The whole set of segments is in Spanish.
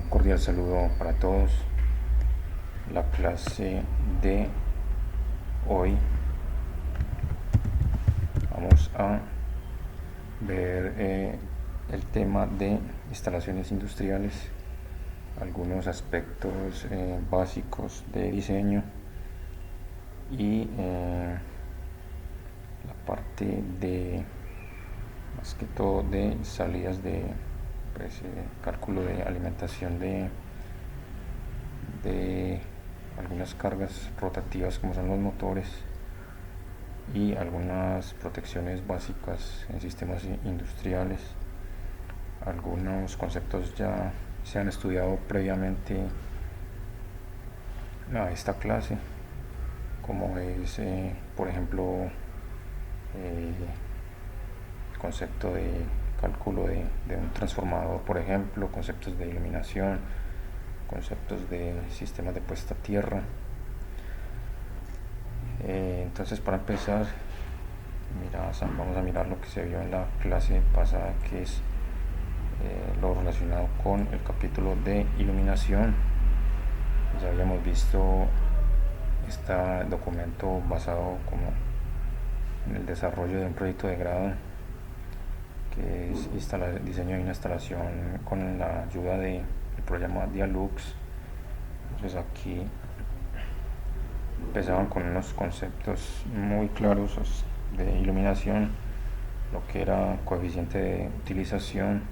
Cordial saludo para todos. La clase de hoy vamos a ver el tema de instalaciones industriales, algunos aspectos básicos de diseño y la parte de, más que todo, de salidas de cálculo de alimentación de algunas cargas rotativas como son los motores y algunas protecciones básicas en sistemas industriales. Algunos conceptos ya se han estudiado previamente a esta clase, como es por ejemplo el concepto de cálculo de un transformador, por ejemplo, conceptos de iluminación, conceptos de sistemas de puesta a tierra. Entonces, para empezar, vamos a mirar lo que se vio en la clase pasada, que es lo relacionado con el capítulo de iluminación. Ya habíamos visto este documento basado como en el desarrollo de un proyecto de grado, que es diseño de una instalación con la ayuda del programa Dialux. Entonces aquí empezaban con unos conceptos muy claros de iluminación, lo que era coeficiente de utilización,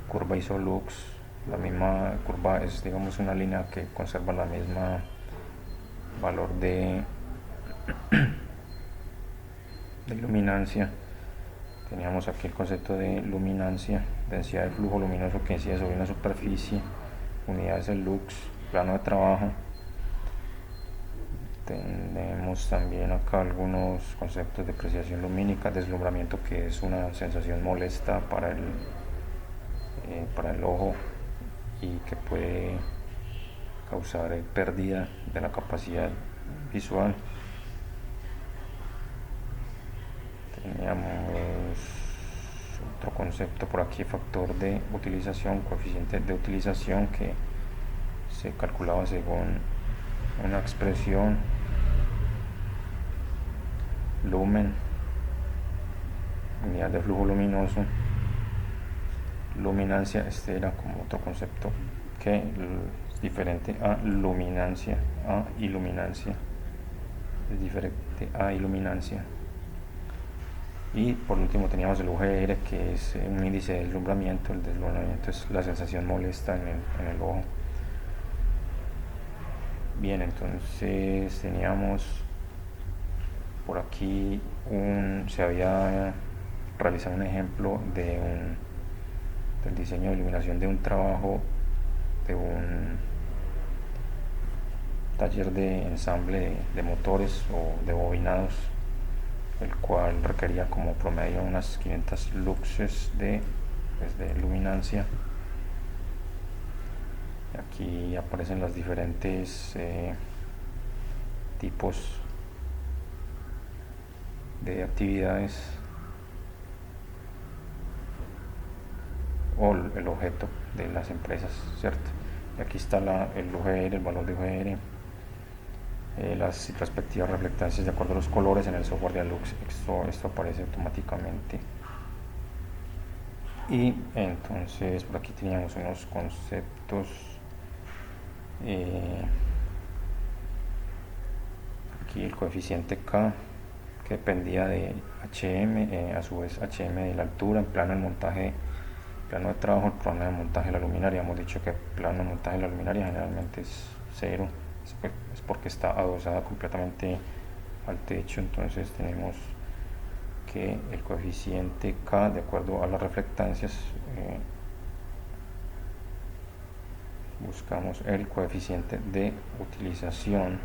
curva isolux. La misma curva es, digamos, una línea que conserva la misma valor de iluminancia. Teníamos aquí el concepto de luminancia, densidad de flujo luminoso que incide sobre una superficie, unidades de lux, plano de trabajo. Tenemos también acá algunos conceptos de apreciación lumínica, deslumbramiento, que es una sensación molesta para el ojo y que puede causar pérdida de la capacidad visual. Teníamos otro concepto por aquí, factor de utilización, coeficiente de utilización, que se calculaba según una expresión, lumen, unidad de flujo luminoso, luminancia. Este era como otro concepto que es diferente a luminancia, a iluminancia, es diferente a iluminancia. Y por último teníamos el UGR, que es un índice de deslumbramiento. El deslumbramiento es la sensación molesta en el ojo. Bien, entonces teníamos por aquí se había realizado un ejemplo del diseño de iluminación de un trabajo de un taller de ensamble de motores o de bobinados, el cual requería como promedio unas 500 luxes de luminancia. Aquí aparecen los diferentes tipos de actividades o el objeto de las empresas, ¿cierto? Y aquí está el UGR, el valor de UGR, las respectivas reflectancias de acuerdo a los colores en el software de Alux. Esto aparece automáticamente. Y entonces por aquí teníamos unos conceptos, aquí el coeficiente K, que dependía de HM, a su vez HM de la altura, en plano de montaje, plano de trabajo, el plano de montaje de la luminaria. Hemos dicho que el plano de montaje de la luminaria generalmente es 0, es porque está adosada completamente al techo. Entonces tenemos que el coeficiente K, de acuerdo a las reflectancias, buscamos el coeficiente de utilización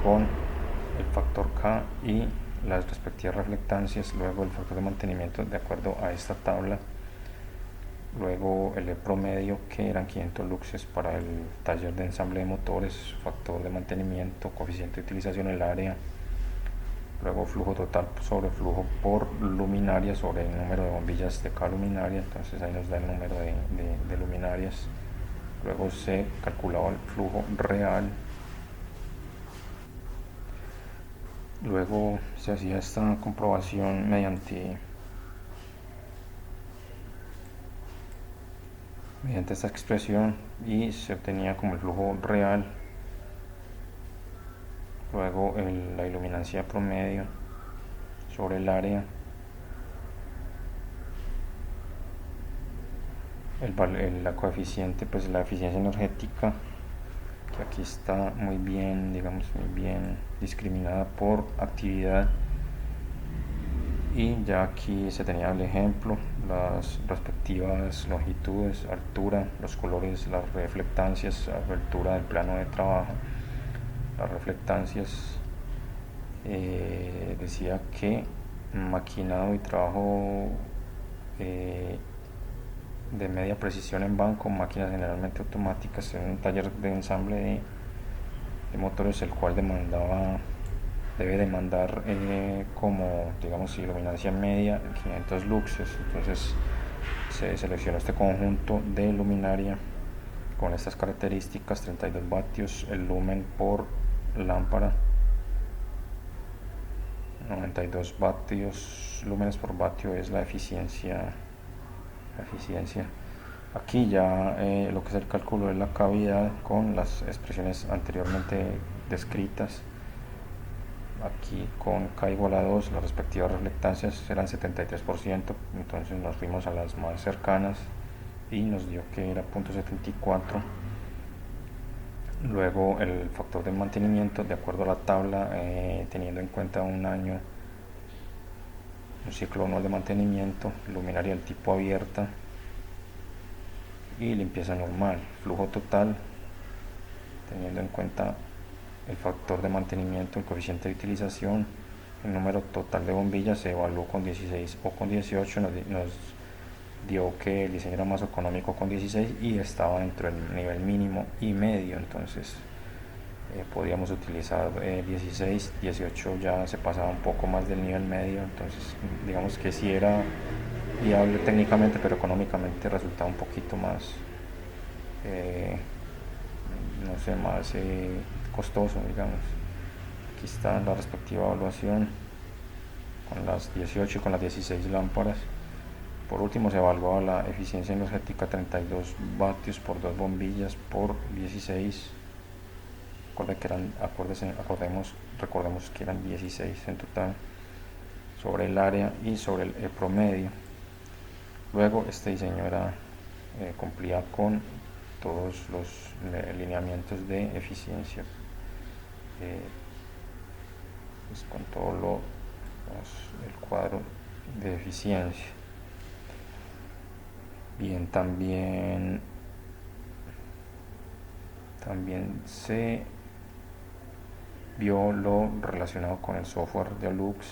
con el factor K y las respectivas reflectancias, luego el factor de mantenimiento de acuerdo a esta tabla, luego el promedio, que eran 500 luxes para el taller de ensamble de motores, factor de mantenimiento, coeficiente de utilización, el área, luego flujo total sobre flujo por luminaria sobre el número de bombillas de cada luminaria, entonces ahí nos da el número de luminarias. Luego se calculaba el flujo real, luego se hacía esta comprobación mediante esta expresión y se obtenía como el flujo real. Luego la iluminancia promedio sobre el área, la coeficiente, pues la eficiencia energética, que aquí está muy bien, digamos, muy bien discriminada por actividad. Y ya aquí se tenía el ejemplo, las respectivas longitudes, altura, los colores, las reflectancias, abertura del plano de trabajo. Las reflectancias, decía que maquinado y trabajo de media precisión en banco, máquinas generalmente automáticas en un taller de ensamble de motores, el cual debe demandar como, digamos, iluminancia media 500 luxes. Entonces se seleccionó este conjunto de luminaria con estas características: 32 vatios el lumen por lámpara, 92 vatios lúmenes por vatio es la eficiencia. Aquí ya lo que es el cálculo de la cavidad con las expresiones anteriormente descritas. Aquí con K igual a 2 las respectivas reflectancias eran 73%, entonces nos fuimos a las más cercanas y nos dio que era 0.74. Luego el factor de mantenimiento, de acuerdo a la tabla, teniendo en cuenta un año, un ciclo anual de mantenimiento, luminaria del tipo abierta y limpieza normal. Flujo total, teniendo en cuenta el factor de mantenimiento, el coeficiente de utilización, el número total de bombillas se evaluó con 16 o con 18, nos dio que el diseño era más económico con 16 y estaba dentro del nivel mínimo y medio, entonces podíamos utilizar 16, 18 ya se pasaba un poco más del nivel medio, entonces digamos que sí era viable técnicamente, pero económicamente resultaba un poquito más no sé, más costoso, digamos. Aquí está la respectiva evaluación con las 18 y con las 16 lámparas. Por último se evaluaba la eficiencia energética: 32 vatios por 2 bombillas por 16. Recordemos que eran 16 en total sobre el área y sobre el promedio. Luego este diseño cumplía con todos los lineamientos de eficiencia, pues con todo el cuadro de eficiencia. Bien, también se vio lo relacionado con el software de Alux.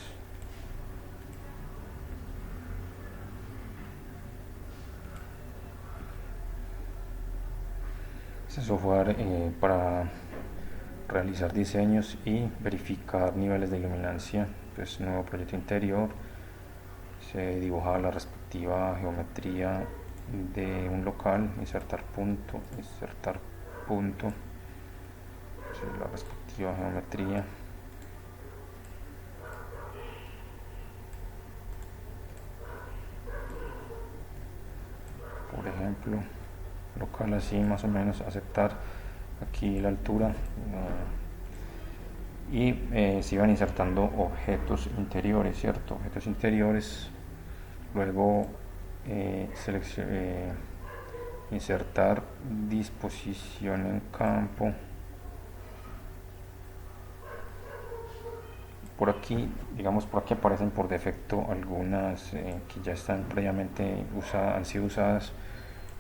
Este software para realizar diseños y verificar niveles de iluminancia, pues nuevo proyecto interior, se dibujaba la respectiva geometría de un local, insertar punto, la respectiva geometría. Por ejemplo, local así más o menos, aceptar aquí la altura y se iban insertando objetos interiores, ¿cierto? Objetos interiores, luego insertar disposición en campo. Por aquí aparecen por defecto algunas que ya están previamente han sido usadas,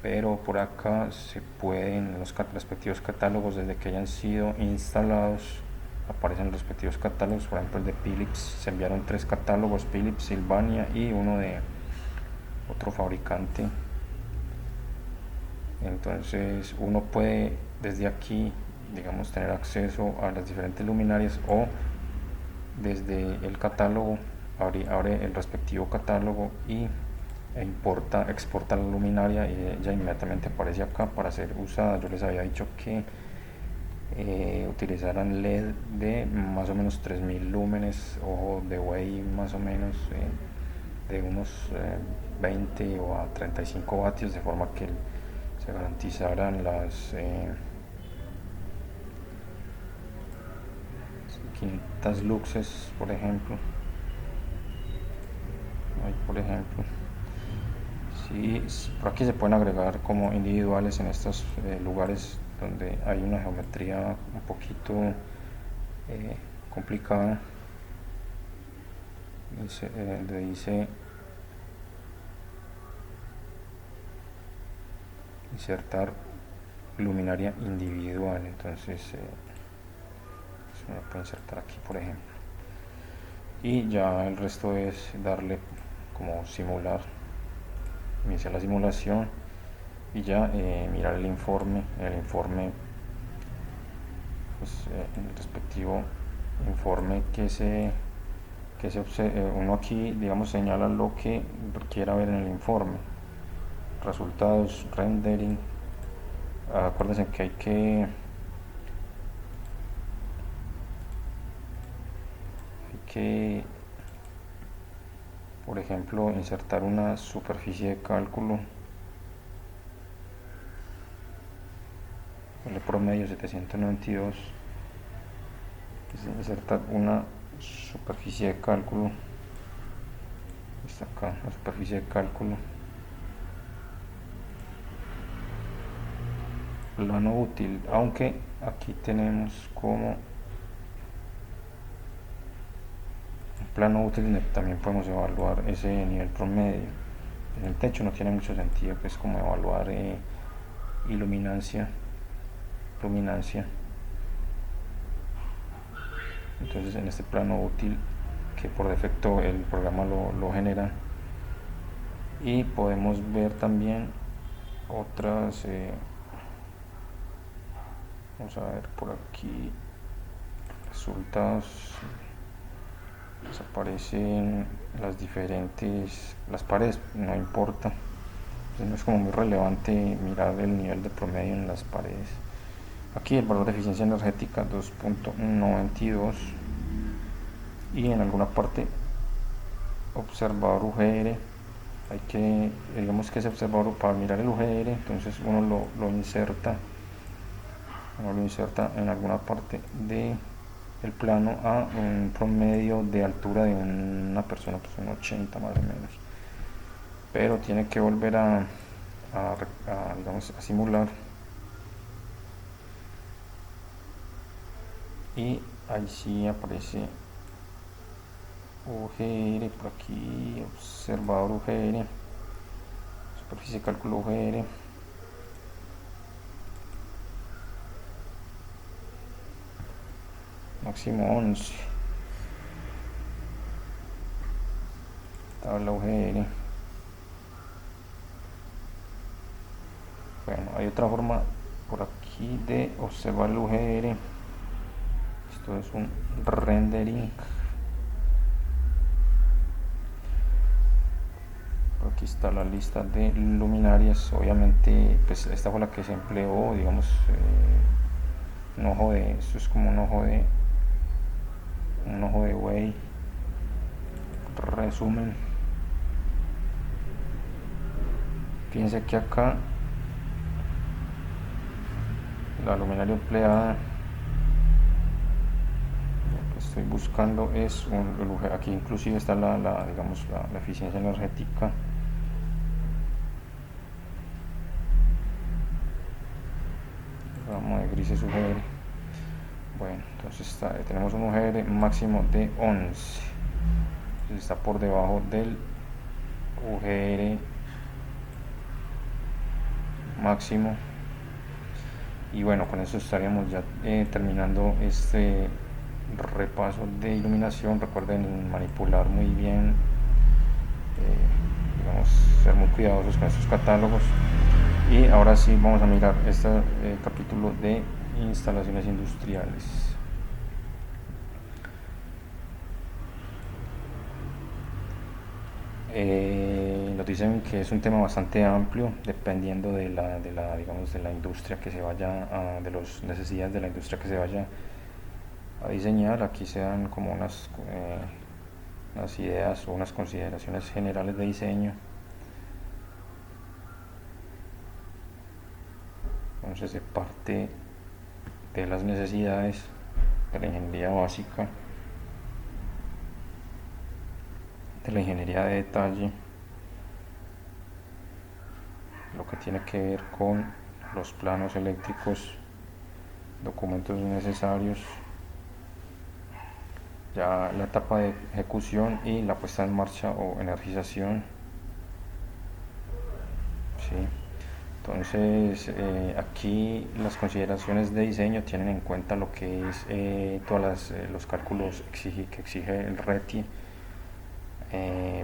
pero por acá se pueden, en los respectivos catálogos, desde que hayan sido instalados, aparecen los respectivos catálogos. Por ejemplo, el de Philips, se enviaron 3 catálogos: Philips, Sylvania y uno de otro fabricante. Entonces uno puede desde aquí, digamos, tener acceso a las diferentes luminarias o desde el catálogo, abre el respectivo catálogo y exporta la luminaria y ya inmediatamente aparece acá para ser usada. Yo les había dicho que utilizaran LED de más o menos 3000 lúmenes, ojo de buey más o menos de unos 20 o a 35 vatios, de forma que se garantizaran las 500 luxes, por ejemplo. Ahí, por ejemplo, sí, por aquí se pueden agregar como individuales en estos lugares donde hay una geometría un poquito complicada. Dice insertar luminaria individual, entonces se me puede insertar aquí, por ejemplo, y ya el resto es darle como simular, iniciar la simulación y ya mirar el informe. El informe, pues en el respectivo informe uno aquí, digamos, señala lo que quiera ver en el informe: resultados, rendering. Acuérdense que hay que, por ejemplo, insertar una superficie de cálculo. El promedio 792. Insertar una superficie de cálculo. Está acá la superficie de cálculo. Plano útil, aunque aquí tenemos como plano útil también podemos evaluar ese nivel promedio. En el techo no tiene mucho sentido, pues, como evaluar luminancia. Entonces, en este plano útil, que por defecto el programa lo genera, y podemos ver también otras vamos a ver por aquí resultados. Aparecen las paredes, no importa, entonces no es como muy relevante mirar el nivel de promedio en las paredes. Aquí el valor de eficiencia energética 2.92, y en alguna parte observador UGR. Hay que, digamos que ese observador, para mirar el UGR, entonces uno lo inserta en alguna parte de el plano a un promedio de altura de una persona, pues un 80 más o menos, pero tiene que volver digamos, a simular, y ahí sí aparece UGR por aquí, observador UGR, superficie de cálculo UGR. Máximo 11. Tabla UGR. Bueno, hay otra forma por aquí de observar el UGR. Esto es un rendering. Aquí está la lista de luminarias. Obviamente, pues esta fue la que se empleó, digamos, un ojo de, esto es como un ojo de buey. Resumen, fíjense que acá la luminaria empleada, lo que estoy buscando es aquí inclusive está digamos, la eficiencia energética. Ramo de grises UGR. Bueno, entonces tenemos un UGR máximo de 11, entonces está por debajo del UGR máximo. Y bueno, con eso estaríamos ya terminando este repaso de iluminación. Recuerden manipular muy bien, digamos, ser muy cuidadosos con estos catálogos. Y ahora sí vamos a mirar este capítulo de instalaciones industriales. Nos dicen que es un tema bastante amplio, dependiendo digamos, de la industria que se vaya de las necesidades de la industria que se vaya a diseñar. Aquí se dan como unas ideas o unas consideraciones generales de diseño. Entonces se parte de las necesidades de la ingeniería básica, de la ingeniería de detalle, lo que tiene que ver con los planos eléctricos, documentos necesarios, ya la etapa de ejecución y la puesta en marcha o energización. ¿Sí? Entonces, aquí las consideraciones de diseño tienen en cuenta lo que es todos los cálculos que exige el RETI.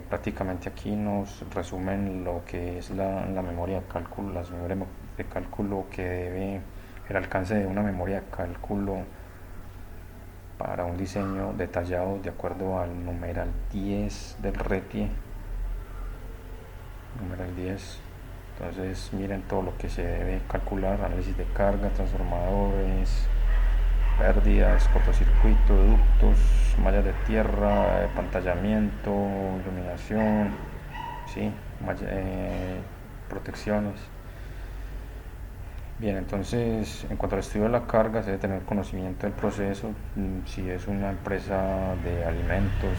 Prácticamente aquí nos resumen lo que es la memoria de cálculo, las memorias de cálculo que debe, el alcance de una memoria de cálculo para un diseño detallado de acuerdo al numeral 10 del RETI. Numeral 10. Entonces miren todo lo que se debe calcular: análisis de carga, transformadores, pérdidas, cortocircuito, ductos, mallas de tierra, pantallamiento, iluminación, ¿sí? Protecciones. Bien, entonces en cuanto al estudio de la carga, se debe tener conocimiento del proceso. Si es una empresa de alimentos,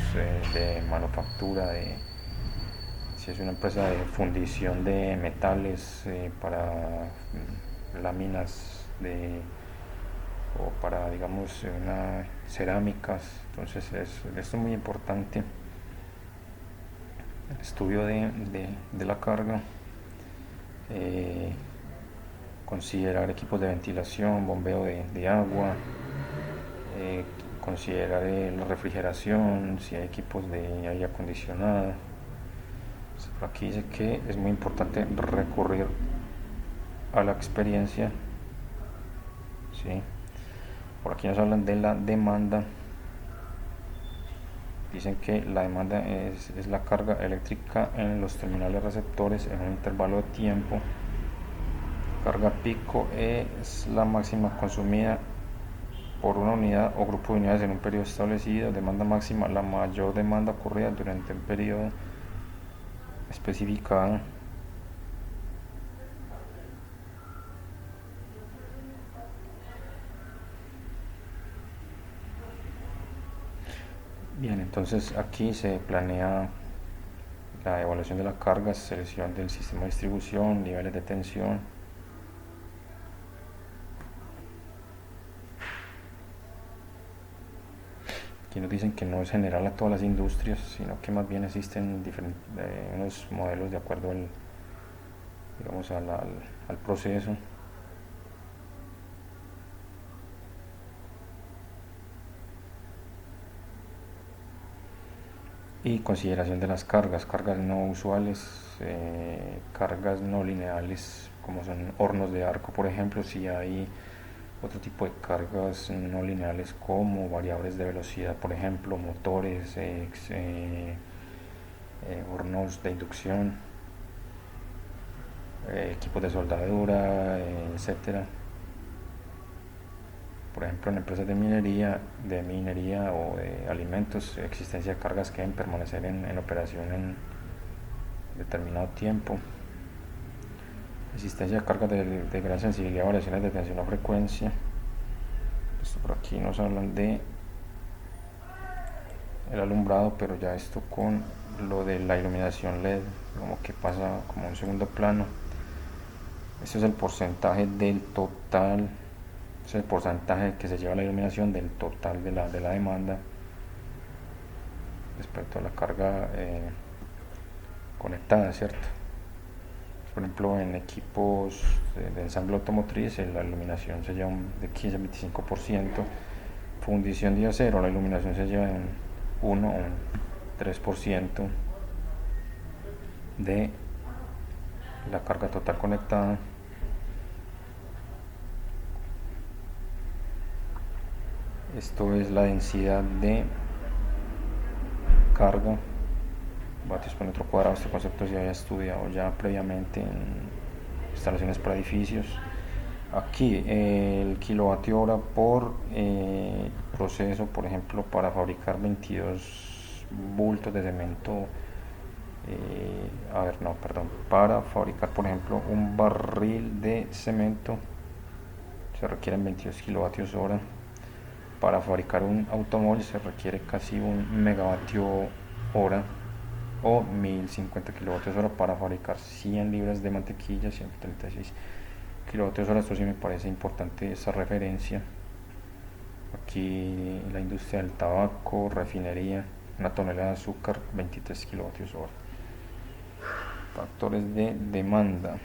de manufactura, si es una empresa de fundición de metales para láminas o para, digamos, cerámicas. Entonces esto es muy importante, el estudio de la carga. Considerar equipos de ventilación, bombeo de agua, considerar la refrigeración, si hay equipos de aire acondicionado. Por aquí dice que es muy importante recurrir a la experiencia. ¿Sí? Por aquí nos hablan de la demanda. Dicen que la demanda es la carga eléctrica en los terminales receptores en un intervalo de tiempo. Carga pico es la máxima consumida por una unidad o grupo de unidades en un periodo establecido. Demanda máxima, la mayor demanda ocurrida durante un periodo especificado. Bien, entonces aquí se planea la evaluación de la carga, selección del sistema de distribución, niveles de tensión. Aquí nos dicen que no es general a todas las industrias, sino que más bien existen unos modelos de acuerdo digamos, al proceso. Y consideración de las cargas no usuales, cargas no lineales, como son hornos de arco, por ejemplo. Si hay otro tipo de cargas no lineales como variables de velocidad, por ejemplo, motores, hornos de inducción, equipos de soldadura, etcétera. Por ejemplo, en empresas de minería o de alimentos, existencia de cargas que deben permanecer en operación en determinado tiempo. Existencia de cargas de gran sensibilidad, variaciones de tensión o frecuencia. Esto por aquí nos hablan de el alumbrado, pero ya esto con lo de la iluminación LED como que pasa como un segundo plano. Este es el porcentaje del total, es el porcentaje que se lleva la iluminación del total de la demanda respecto a la carga conectada, ¿cierto? Por ejemplo, en equipos de ensamble automotriz, la iluminación se lleva de 15 a 25%. Fundición de acero, la iluminación se lleva en 1 o un 3% de la carga total conectada. Esto es la densidad de carga vatios por metro cuadrado. Este concepto se había estudiado ya previamente en instalaciones para edificios. Aquí el kilovatio hora por proceso, por ejemplo, para fabricar 22 bultos de cemento. Para fabricar, por ejemplo, un barril de cemento se requieren 22 kilovatios hora. Para fabricar un automóvil se requiere casi un megavatio hora o 1050 kilovatios hora. Para fabricar 100 libras de mantequilla, 136 kilovatios hora. Esto sí me parece importante, esa referencia. Aquí la industria del tabaco, refinería, una tonelada de azúcar, 23 kilovatios hora. Factores de demanda.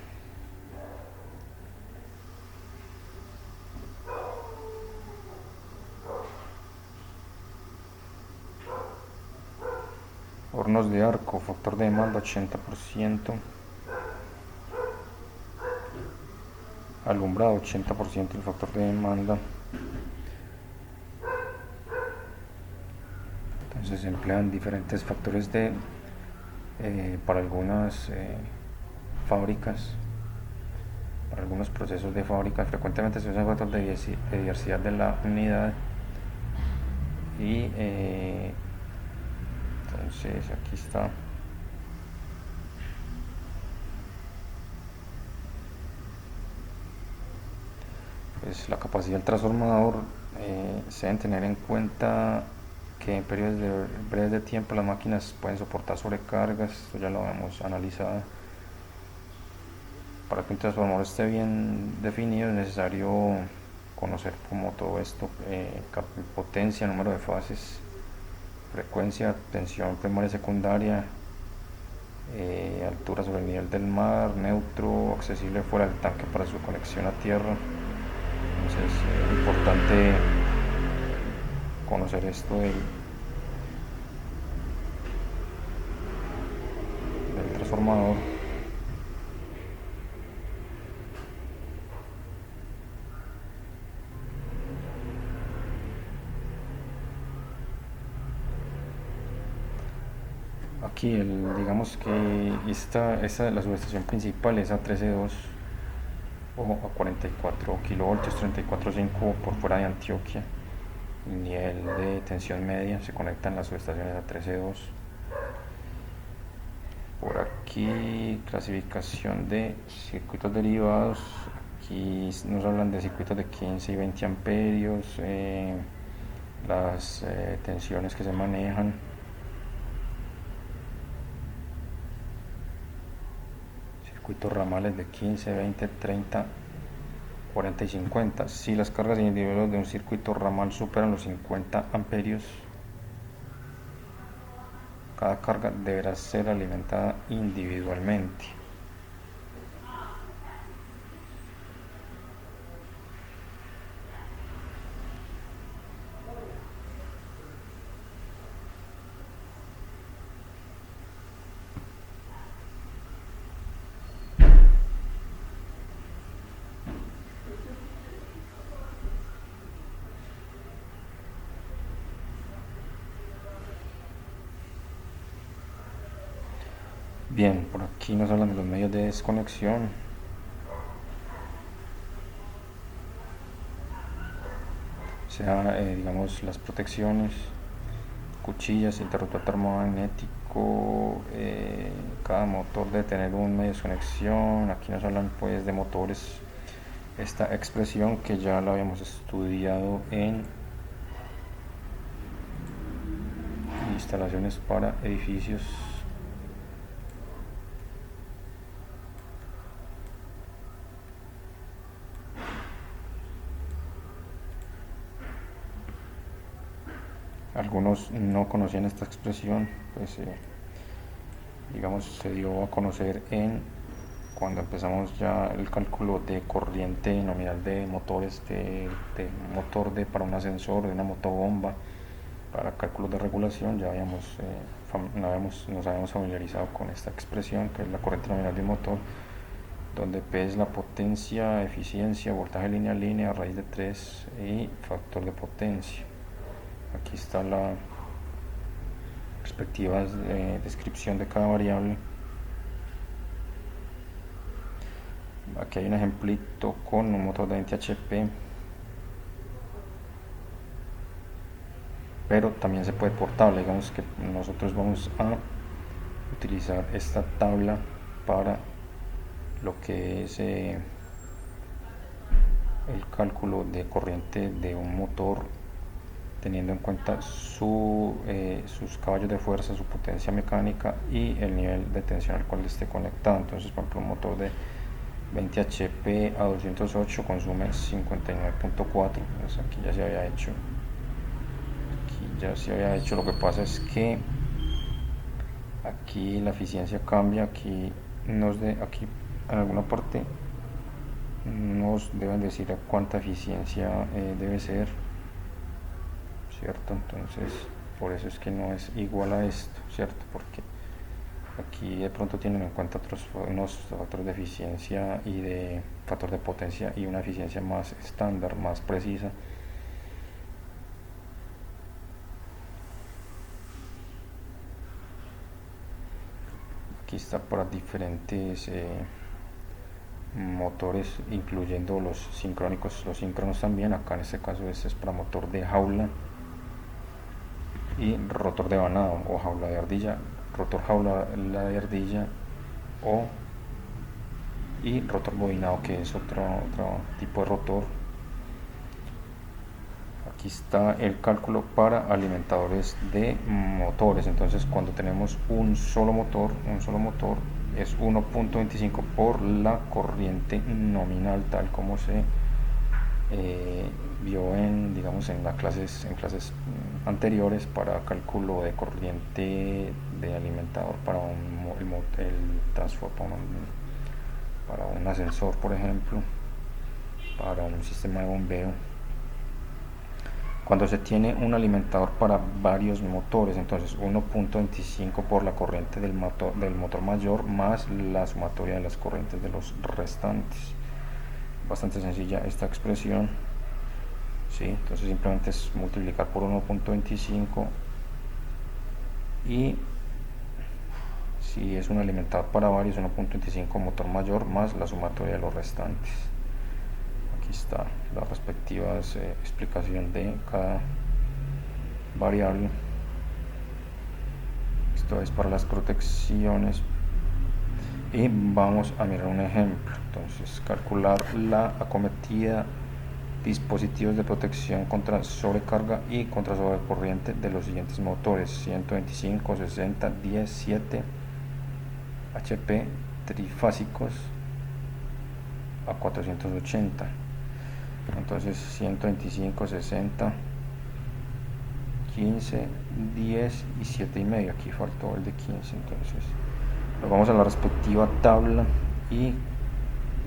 Hornos de arco, factor de demanda 80%. Alumbrado 80% el factor de demanda. Entonces se emplean diferentes factores para algunas fábricas, para algunos procesos de fábrica. Frecuentemente se usa el factor de diversidad de la unidad. Y entonces aquí está. Pues la capacidad del transformador, se deben tener en cuenta que en periodos breves de tiempo las máquinas pueden soportar sobrecargas. Esto ya lo hemos analizado. Para que un transformador esté bien definido es necesario conocer como todo esto: potencia, número de fases, frecuencia, tensión primaria y secundaria, altura sobre el nivel del mar, neutro, accesible fuera del tanque para su conexión a tierra. Entonces es importante conocer esto del transformador. Aquí digamos que la subestación principal es a 13.2 o a 44 kilovoltios, 34.5 por fuera de Antioquia. El nivel de tensión media se conectan las subestaciones a 13.2. Por aquí clasificación de circuitos derivados. Aquí nos hablan de circuitos de 15 y 20 amperios, las tensiones que se manejan. Circuitos ramales de 15, 20, 30, 40 y 50. Si las cargas individuales de un circuito ramal superan los 50 amperios, cada carga deberá ser alimentada individualmente. Bien, por aquí nos hablan de los medios de desconexión. O sea, digamos, las protecciones, cuchillas, interruptor termomagnético. Cada motor debe tener un medio de desconexión. Aquí nos hablan pues de motores. Esta expresión que ya la habíamos estudiado en instalaciones para edificios. Algunos no conocían esta expresión, pues digamos se dio a conocer cuando empezamos ya el cálculo de corriente nominal de motores, de motor para un ascensor, de una motobomba. Para cálculos de regulación ya nos habíamos familiarizado con esta expresión, que es la corriente nominal de un motor, donde P es la potencia, eficiencia, voltaje línea a línea, raíz de 3 y factor de potencia. Aquí está la respectivas descripción de cada variable. Aquí hay un ejemplito con un motor de 20 HP, pero también se puede por tabla. Digamos que nosotros vamos a utilizar esta tabla para lo que es el cálculo de corriente de un motor, teniendo en cuenta sus caballos de fuerza, su potencia mecánica y el nivel de tensión al cual esté conectado. Entonces, por ejemplo, un motor de 20 HP a 208 consume 59.4. Pues aquí ya se había hecho. Lo que pasa es que aquí la eficiencia cambia. Aquí aquí en alguna parte nos deben decir a cuánta eficiencia debe ser, ¿cierto? Entonces por eso es que no es igual a esto, ¿cierto? Porque aquí de pronto tienen en cuenta unos factores de eficiencia y de factor de potencia y una eficiencia más estándar, más precisa. Aquí está para diferentes motores, incluyendo los sincrónicos, los síncronos también. Acá en este caso este es para motor de jaula y rotor de banado o jaula de ardilla, rotor jaula de ardilla y rotor bobinado, que es otro tipo de rotor. Aquí está el cálculo para alimentadores de motores. Entonces, cuando tenemos un solo motor es 1.25 por la corriente nominal, tal como se vio en las clases anteriores, para cálculo de corriente de alimentador para para un ascensor, por ejemplo, para un sistema de bombeo. Cuando se tiene un alimentador para varios motores, entonces 1.25 por la corriente del motor mayor más la sumatoria de las corrientes de los restantes. Bastante sencilla esta expresión, ¿sí? Entonces simplemente es multiplicar por 1.25 y si es un alimentador para varios, 1.25 motor mayor más la sumatoria de los restantes. Aquí está la respectiva explicación de cada variable. Esto es para las protecciones y vamos a mirar un ejemplo. Entonces, calcular la acometida, dispositivos de protección contra sobrecarga y contra sobrecorriente de los siguientes motores: 125, 60, 10, 7 HP trifásicos a 480. Entonces 125, 60, 15, 10 y 7 y medio. Aquí faltó el de 15. Entonces nos vamos a la respectiva tabla y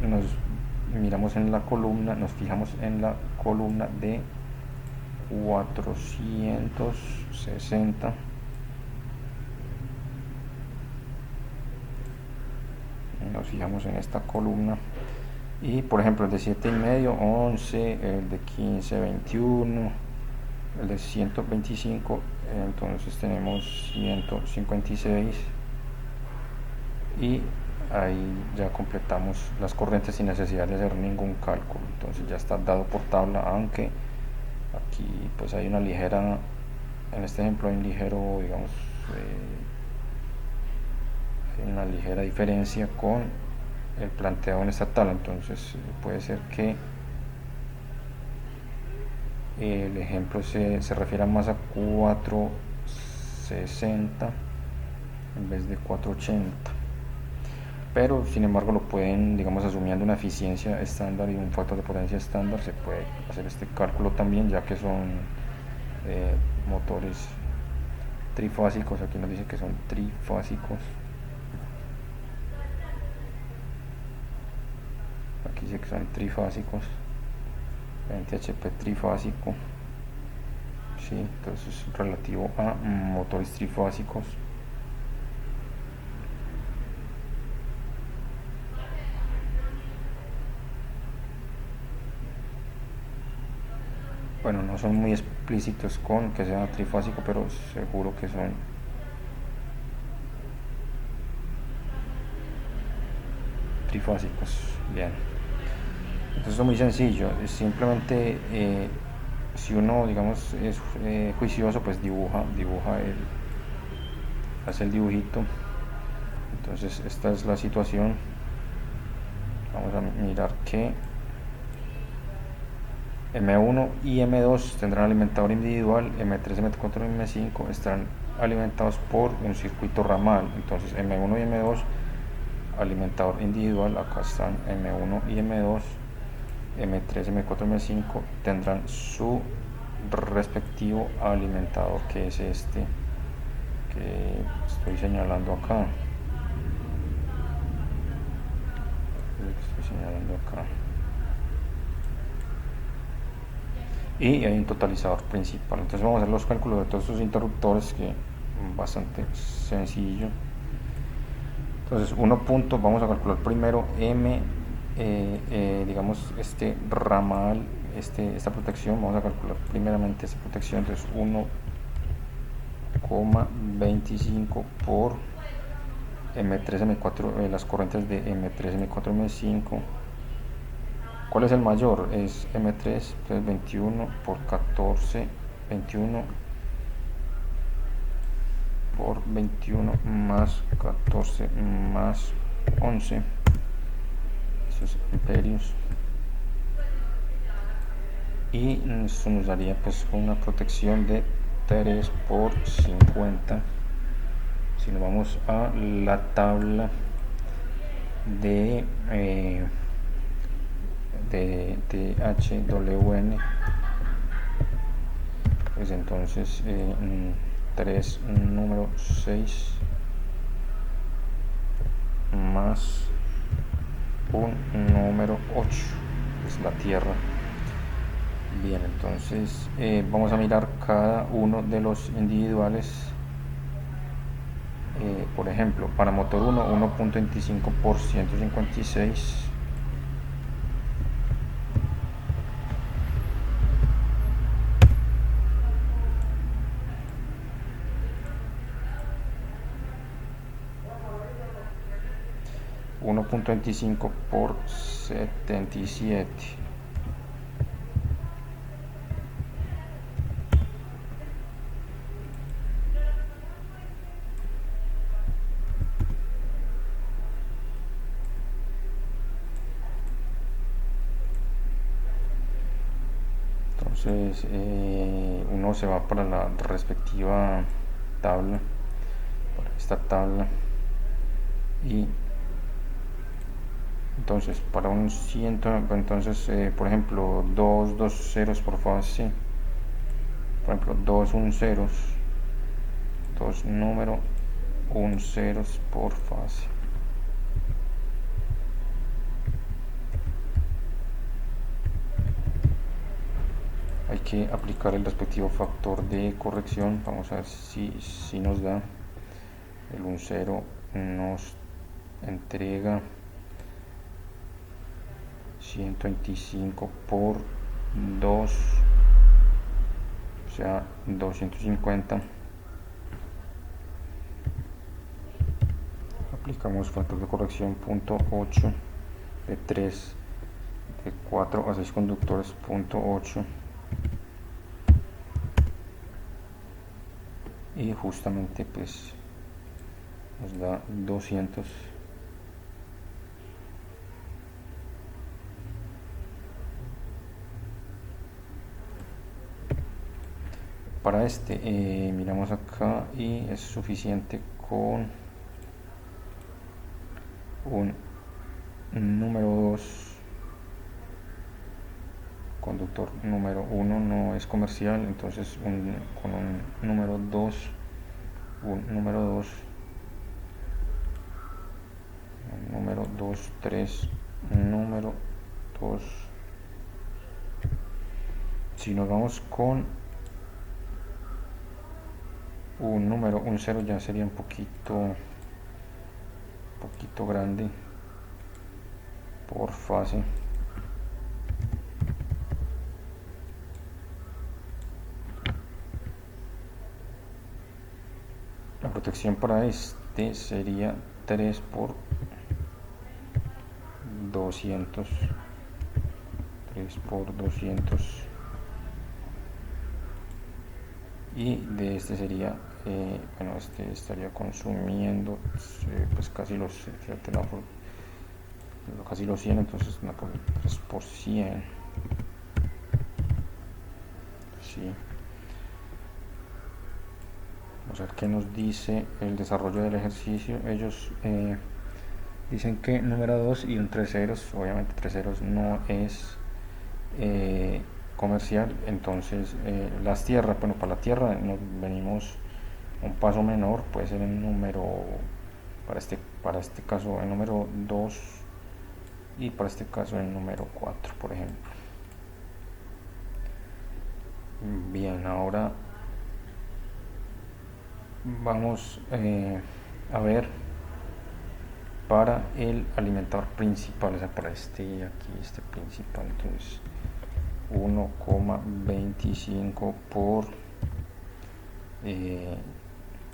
nos miramos en la columna, nos fijamos en la columna de 460. Nos fijamos en esta columna y, por ejemplo, el de 7 y medio, 11, el de 15, 21, el de 125, entonces tenemos 156 y ahí ya completamos las corrientes sin necesidad de hacer ningún cálculo. Entonces ya está dado por tabla, aunque aquí pues hay una ligera, en este ejemplo hay un ligero, digamos, hay una ligera diferencia con el planteado en esta tabla. Entonces puede ser que el ejemplo se refiera más a 460 en vez de 480, pero sin embargo lo pueden, digamos, asumiendo una eficiencia estándar y un factor de potencia estándar, se puede hacer este cálculo también, ya que son motores trifásicos. Aquí nos dice que son trifásicos. Aquí dice que son trifásicos, 20 HP trifásico, ¿sí? Entonces relativo a motores trifásicos. Bueno, no son muy explícitos con que sea trifásico, pero seguro que son trifásicos. Bien, entonces es muy sencillo, es simplemente si uno, digamos, es juicioso, pues hace el dibujito. Entonces esta es la situación. Vamos a mirar que M1 y M2 tendrán alimentador individual, M3, M4 y M5 estarán alimentados por un circuito ramal. Entonces M1 y M2 alimentador individual, acá están M1 y M2, M3, M4 y M5 tendrán su respectivo alimentador, que es este que estoy señalando acá. Y hay un totalizador principal. Entonces vamos a hacer los cálculos de todos estos interruptores, que es bastante sencillo. Entonces vamos a calcular primero M, digamos este ramal, esta protección. Vamos a calcular primeramente esta protección. Entonces 1,25 por M3, M4, las corrientes de M3, M4, M5. ¿Cuál es el mayor? Es M3, entonces 21 por 14, 21 por 21 más 14 más 11, eso es amperios, y esto nos daría pues una protección de 3 por 50. Si nos vamos a la tabla de HWN, pues entonces 3 número 6 más un número 8 es la Tierra. Bien, entonces vamos a mirar cada uno de los individuales. Por ejemplo, para motor 1, 1.25 por 156. 1.25 por 77. Entonces uno se va para la respectiva tabla, para esta tabla, y entonces para un 100, entonces por ejemplo dos ceros por fase, por ejemplo dos ceros, dos número ceros por fase. Hay que aplicar el respectivo factor de corrección. Vamos a ver si nos da. El 1,0 nos entrega 125 por 2, o sea 250. Aplicamos factor de corrección 0.8 de 3, de 4 a 6 conductores, 0.8, y justamente pues nos da 200. Para este miramos acá y es suficiente con un número 2, conductor número 1 no es comercial, entonces con un número 2, número 2, 3, número 2. Si nos vamos con un 0 ya sería un poquito grande por fase. La protección para este sería 3 por 200, 3 por 200, y de este sería bueno, este estaría consumiendo pues casi los casi los 100, entonces 3 por 100, sí. Vamos a ver qué nos dice el desarrollo del ejercicio. Ellos dicen que número 2 y un 3 ceros, obviamente 3 ceros no es comercial, entonces las tierras, bueno, para la tierra nos venimos un paso menor, puede ser el número, para este caso el número 2, y para este caso el número 4, por ejemplo. Bien, ahora vamos a ver para el alimentador principal, o sea, para este aquí, este principal. Entonces 1,25 por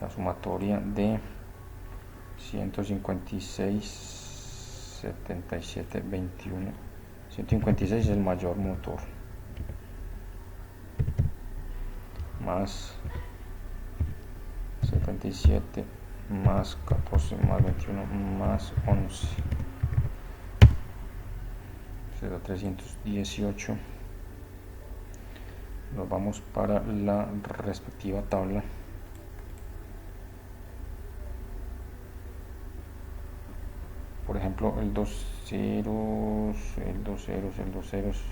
la sumatoria de 156, 77, 21. 156 es el mayor motor, más 77 más 14 más 21 más 11, será 318. Nos vamos para la respectiva tabla. Por ejemplo, el 2 ceros, el 2 ceros, el 2 ceros,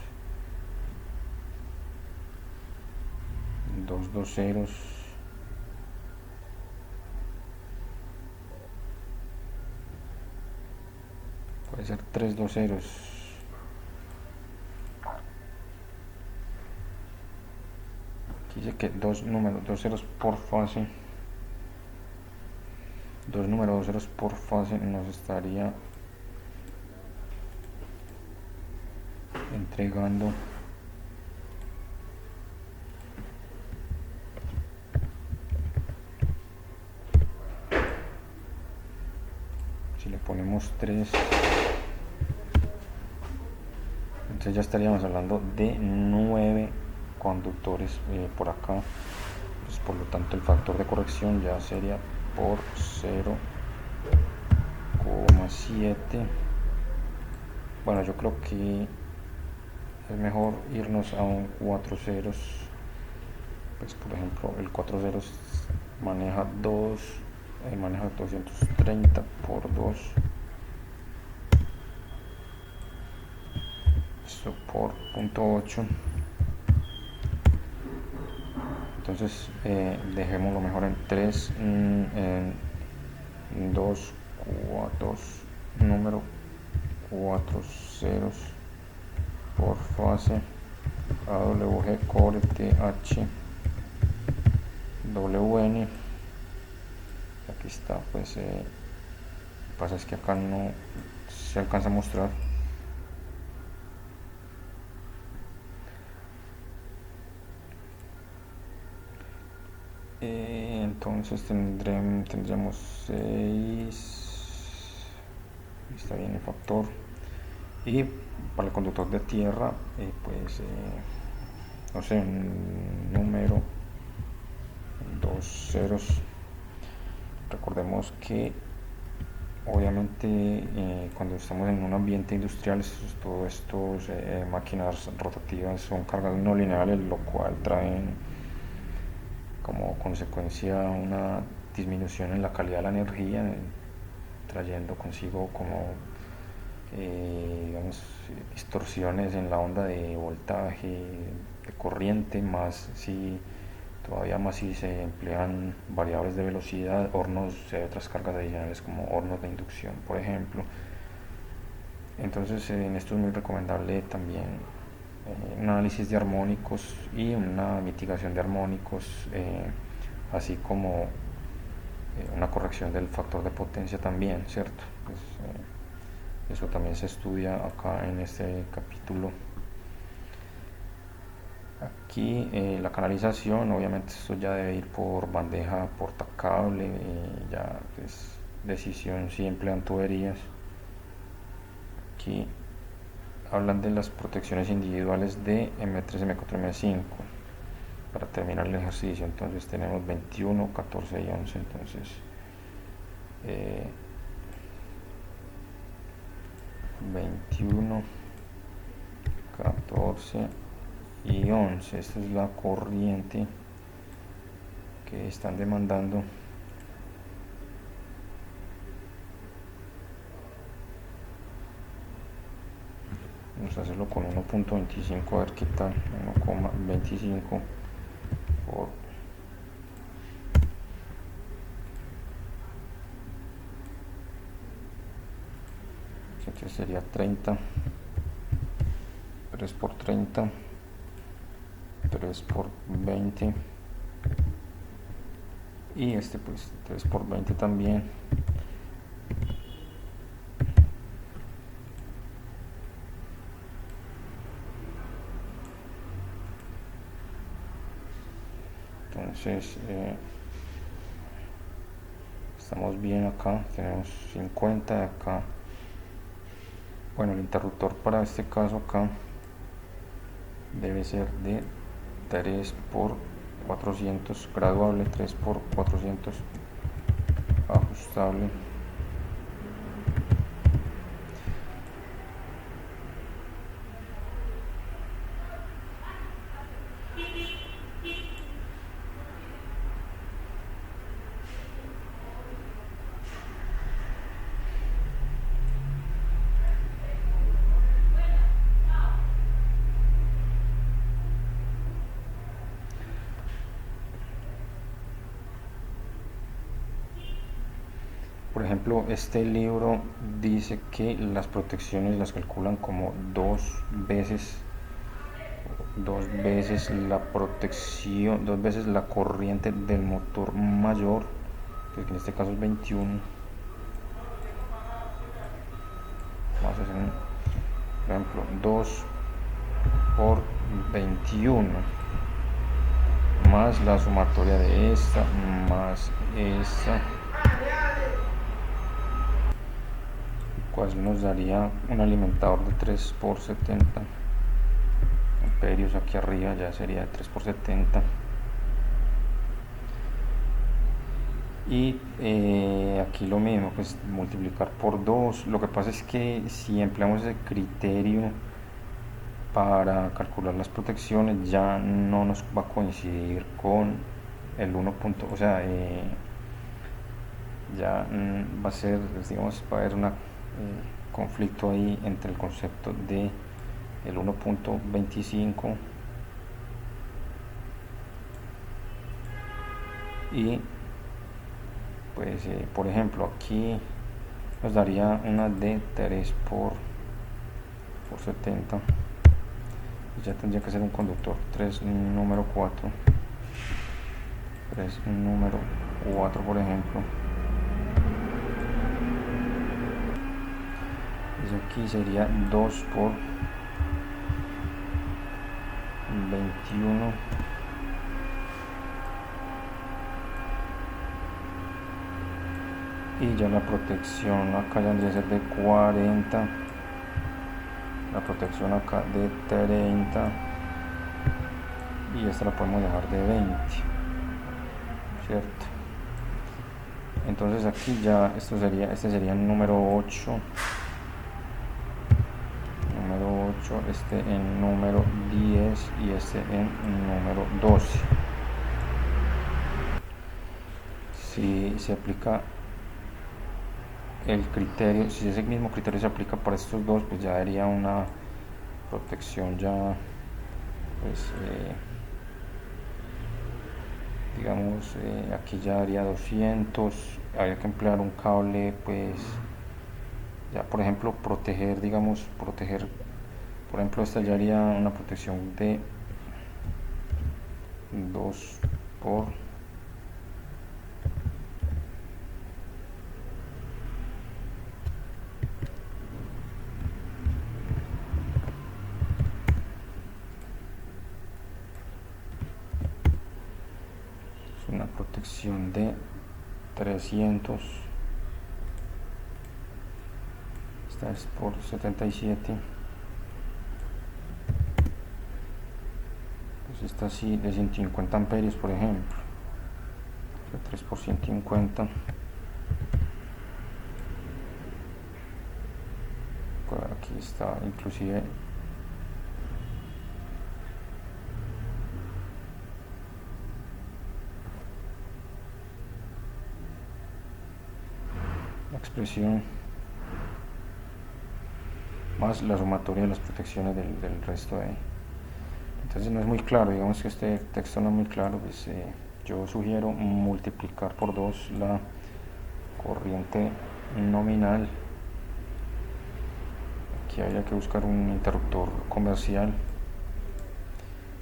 2 ceros, puede ser 3 2 ceros. Aquí dice que dos ceros por fase, dos ceros por fase nos estaría entregando si le ponemos 3, entonces ya estaríamos hablando de 9 conductores por acá, pues por lo tanto el factor de corrección ya sería por 0,7. Bueno, yo creo que es mejor irnos a un 4 ceros, pues por ejemplo el 4 ceros maneja 230 por 2, esto por 0,8. Entonces dejémoslo mejor en 3, en 2, 4, número 4 ceros por fase, AWG core TH WN. Aquí está, pues lo que pasa es que acá no se alcanza a mostrar. Entonces tendremos 6, está bien el factor, y para el conductor de tierra pues no sé, un número 2 ceros. Recordemos que obviamente cuando estamos en un ambiente industrial, todos estos máquinas rotativas son cargas no lineales, lo cual traen como consecuencia una disminución en la calidad de la energía, trayendo consigo como digamos, distorsiones en la onda de voltaje, de corriente, más si todavía más si se emplean variables de velocidad, hornos de otras cargas adicionales como hornos de inducción, por ejemplo. Entonces en esto es muy recomendable también un análisis de armónicos y una mitigación de armónicos, así como una corrección del factor de potencia también, ¿cierto? Pues, eso también se estudia acá en este capítulo. Aquí la canalización, obviamente esto ya debe ir por bandeja portacable, ya es decisión si emplean tuberías. Aquí hablan de las protecciones individuales de M3, M4, M5 para terminar el ejercicio. Entonces tenemos 21, 14 y 11. Entonces 21, 14 y 11. Esta es la corriente que están demandando. Vamos a hacerlo con 1.25, a ver qué tal. 1,25 por entonces sería 30, 3 por 30, 3 por 20 y este pues 3 por 20 también. Entonces estamos bien acá, tenemos 50 de acá. Bueno, el interruptor para este caso acá debe ser de 3 por 400 graduable, 3 por 400 ajustable. Por ejemplo, este libro dice que las protecciones las calculan como dos veces la protección, 2 veces la corriente del motor mayor, que en este caso es 21. Vamos a hacer por ejemplo 2 por 21 más la sumatoria de esta más esta, cual nos daría un alimentador de 3 por 70 amperios. Aquí arriba ya sería de 3 por 70 y aquí lo mismo, pues multiplicar por 2. Lo que pasa es que si empleamos ese criterio para calcular las protecciones ya no nos va a coincidir con el 1 punto, o sea, ya va a ser, digamos, va a haber un conflicto ahí entre el concepto de el 1.25 y pues por ejemplo aquí nos daría una de 3 por 70 y ya tendría que ser un conductor 3 número 4, 3 número 4 por ejemplo. Y aquí sería 2 por 21 y ya la protección acá ya tendría que ser de 40, la protección acá de 30 y esta la podemos dejar de 20, ¿cierto? Entonces aquí ya este sería el número 8, este en número 10 y este en número 12. Si se aplica el criterio, si ese mismo criterio se aplica para estos dos, pues ya daría una protección ya pues digamos aquí ya daría 200. Habría que emplear un cable pues ya por ejemplo proteger por ejemplo esta ya haría una protección de 2 por una protección de 300, esta es por 77 esta sí de 150 amperios, por ejemplo, 3 por 150, aquí está inclusive la expresión más la sumatoria de las protecciones del resto de. Entonces no es muy claro, digamos que este texto no es muy claro, pues yo sugiero multiplicar por 2 la corriente nominal. Aquí habría que buscar un interruptor comercial.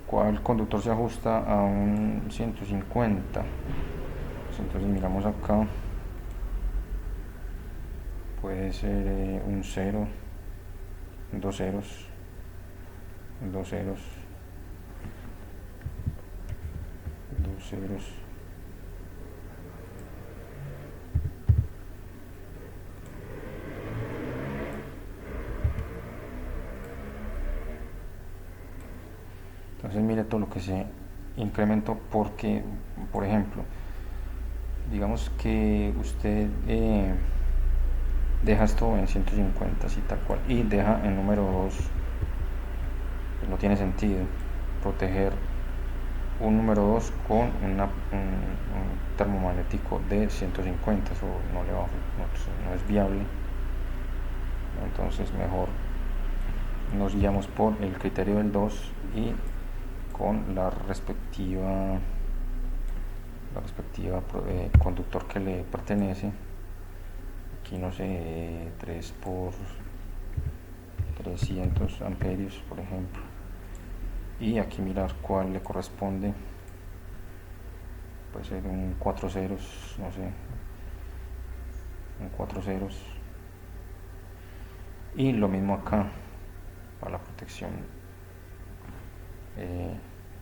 ¿Cuál conductor se ajusta a un 150? Pues entonces miramos acá, puede ser un 0, dos ceros, dos ceros, dos ceros, entonces mire todo lo que se incrementó, porque por ejemplo, digamos que usted deja esto en 150 así tal cual y deja en número 2, pues no tiene sentido proteger un número 2 con un termomagnético de 150, eso no le va, no es viable. Entonces mejor nos guiamos por el criterio del 2 y con la respectiva conductor que le pertenece. Aquí no sé, 3 por 300 amperios, por ejemplo, y aquí mirar cuál le corresponde. Puede ser un 4 ceros, no sé, un 4 ceros, y lo mismo acá para la protección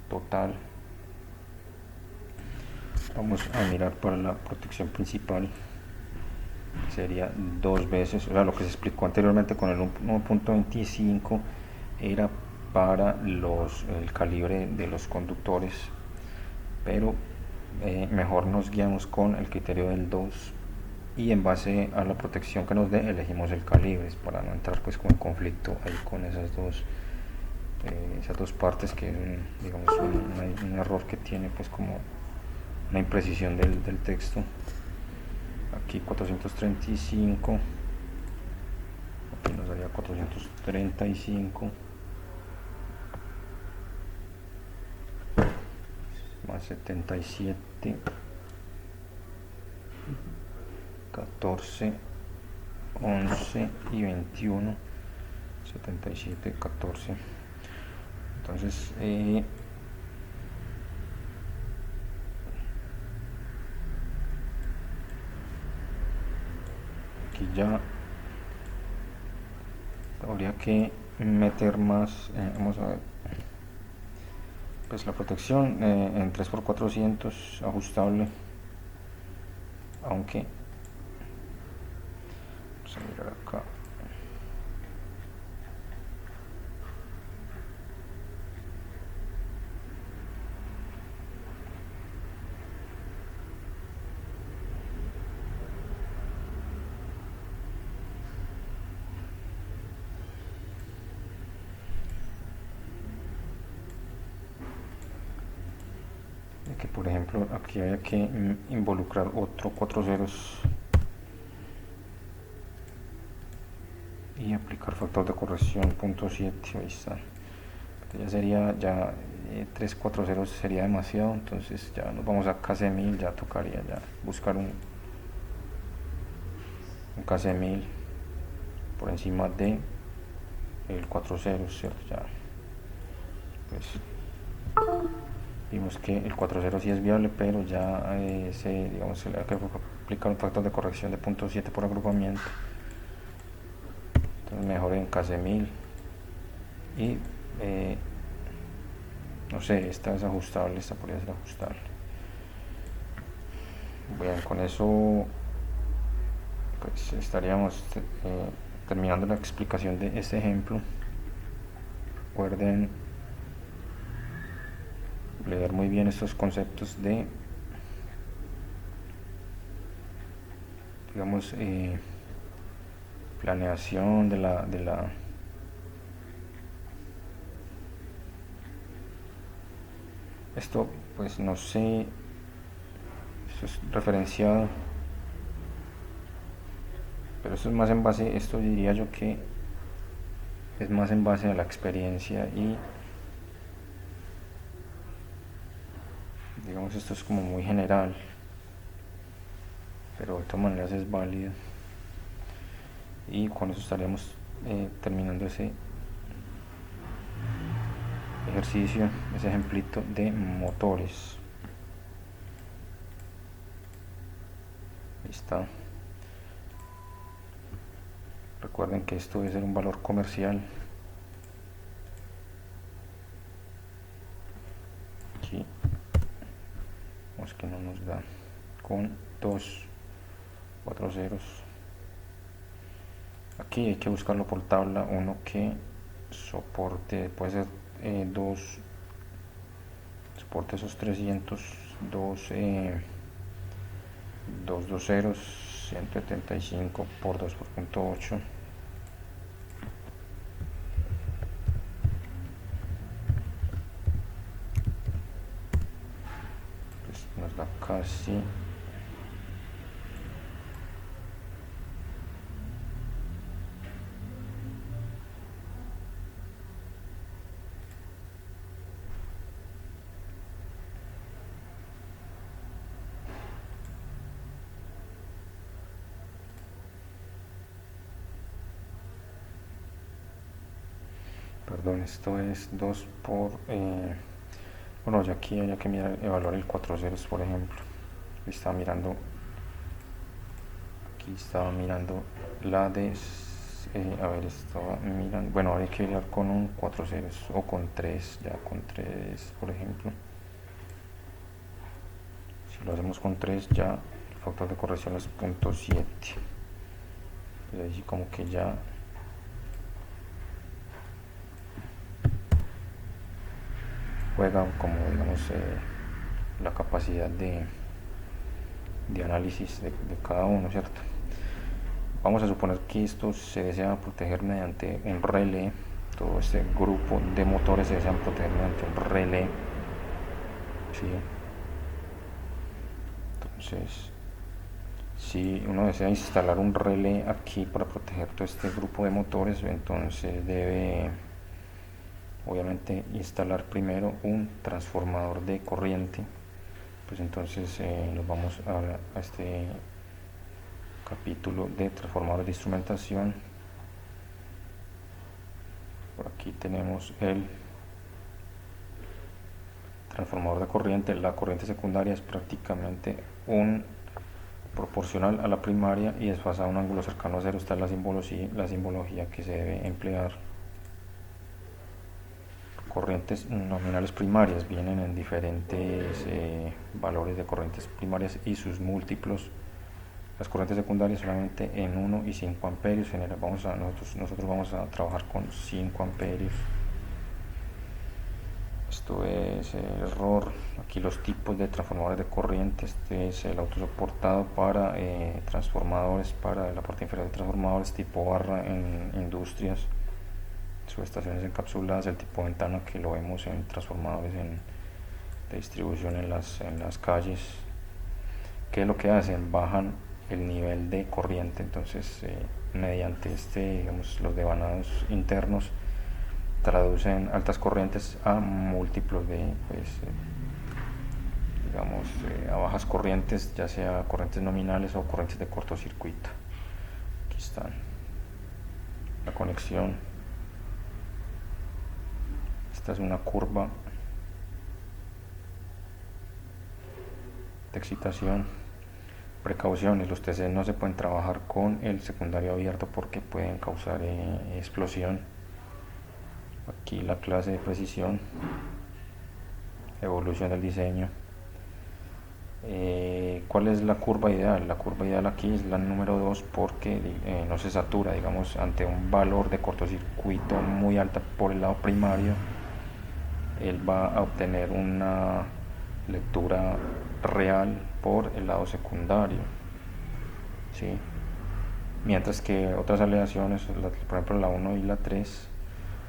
total. Vamos a mirar para la protección principal, sería 2 veces, o sea, lo que se explicó anteriormente con el 1.25 era para el calibre de los conductores, pero mejor nos guiamos con el criterio del 2 y en base a la protección que nos dé elegimos el calibre para no entrar pues con conflicto ahí con esas dos partes, que es digamos un error que tiene pues como una imprecisión del texto. Aquí 435, aquí nos daría 435 más 77, 14, 11 y 21, 77, 14. Entonces aquí ya habría que meter más, vamos a ver, pues la protección en 3x400 ajustable, aunque vamos a mirar acá, que por ejemplo aquí haya que involucrar otro 4 ceros y aplicar factor de corrección 0.7, ahí está. Ya sería 3, 4 ceros sería demasiado, entonces ya nos vamos a KC1000, ya tocaría ya buscar un KC1000 por encima de el 4 ceros, ¿cierto? Ya pues vimos que el 4.0 sí es viable, pero ya se le hay que aplicar un factor de corrección de 0.7 por agrupamiento. Entonces mejor en KC1000 y no sé, esta es ajustable, esta podría ser ajustable. Bueno, con eso pues estaríamos terminando la explicación de este ejemplo. Recuerden leer muy bien estos conceptos de, digamos, planeación de la esto pues no sé, esto es referenciado, pero esto es más en base, esto diría yo que es más en base a la experiencia y digamos esto es como muy general, pero de todas maneras es válido. Y con eso estaríamos terminando ese ejercicio, ese ejemplito de motores. Ahí está. Recuerden que esto debe ser un valor comercial. Aquí vemos que no nos da con 4 ceros. Aquí hay que buscarlo por tabla, uno que soporte, puede ser 2, soporte esos 300, 2 ceros, 175 por 2 por punto 8. Pues nos da casi perdón, esto es 2 por bueno, ya aquí hay que mirar, evaluar el 4 ceros, por ejemplo. Estaba mirando, aquí estaba mirando la de a ver, estaba mirando, bueno, hay que mirar con un 4 ceros o con 3, ya con 3 por ejemplo. Si lo hacemos con 3, ya el factor de corrección es 0.7, pues ahí como que ya juega como digamos la capacidad de análisis de cada uno, ¿cierto? Vamos a suponer que esto se desea proteger mediante un relé, todo este grupo de motores se desean proteger mediante un relé, ¿sí? Entonces, si uno desea instalar un relé aquí para proteger todo este grupo de motores, entonces debe obviamente instalar primero un transformador de corriente. Pues entonces nos vamos a este capítulo de transformadores de instrumentación. Por aquí tenemos el transformador de corriente. La corriente secundaria es prácticamente un proporcional a la primaria y desfasada a un ángulo cercano a cero. Está la simbología que se debe emplear. Corrientes nominales primarias vienen en diferentes valores de corrientes primarias y sus múltiplos. Las corrientes secundarias solamente en 1 y 5 amperios. Nosotros vamos a trabajar con 5 amperios. Esto es error. Aquí los tipos de transformadores de corriente. Este es el autosoportado para transformadores, para la parte inferior de transformadores tipo barra en industrias, subestaciones encapsuladas, el tipo de ventana que lo vemos en transformadores de distribución en las calles. ¿Qué es lo que hacen? Bajan el nivel de corriente, entonces mediante digamos, los devanados internos traducen altas corrientes a múltiplos de pues, digamos a bajas corrientes, ya sea corrientes nominales o corrientes de cortocircuito. Aquí están la conexión. Esta es una curva de excitación. Precauciones: los TC no se pueden trabajar con el secundario abierto porque pueden causar explosión. Aquí la clase de precisión, evolución del diseño. ¿Cuál es la curva ideal? La curva ideal aquí es la número 2 porque no se satura, digamos, ante un valor de cortocircuito muy alta por el lado primario. él va a obtener una lectura real por el lado secundario, ¿sí? Mientras que otras aleaciones, por ejemplo la 1 y la 3,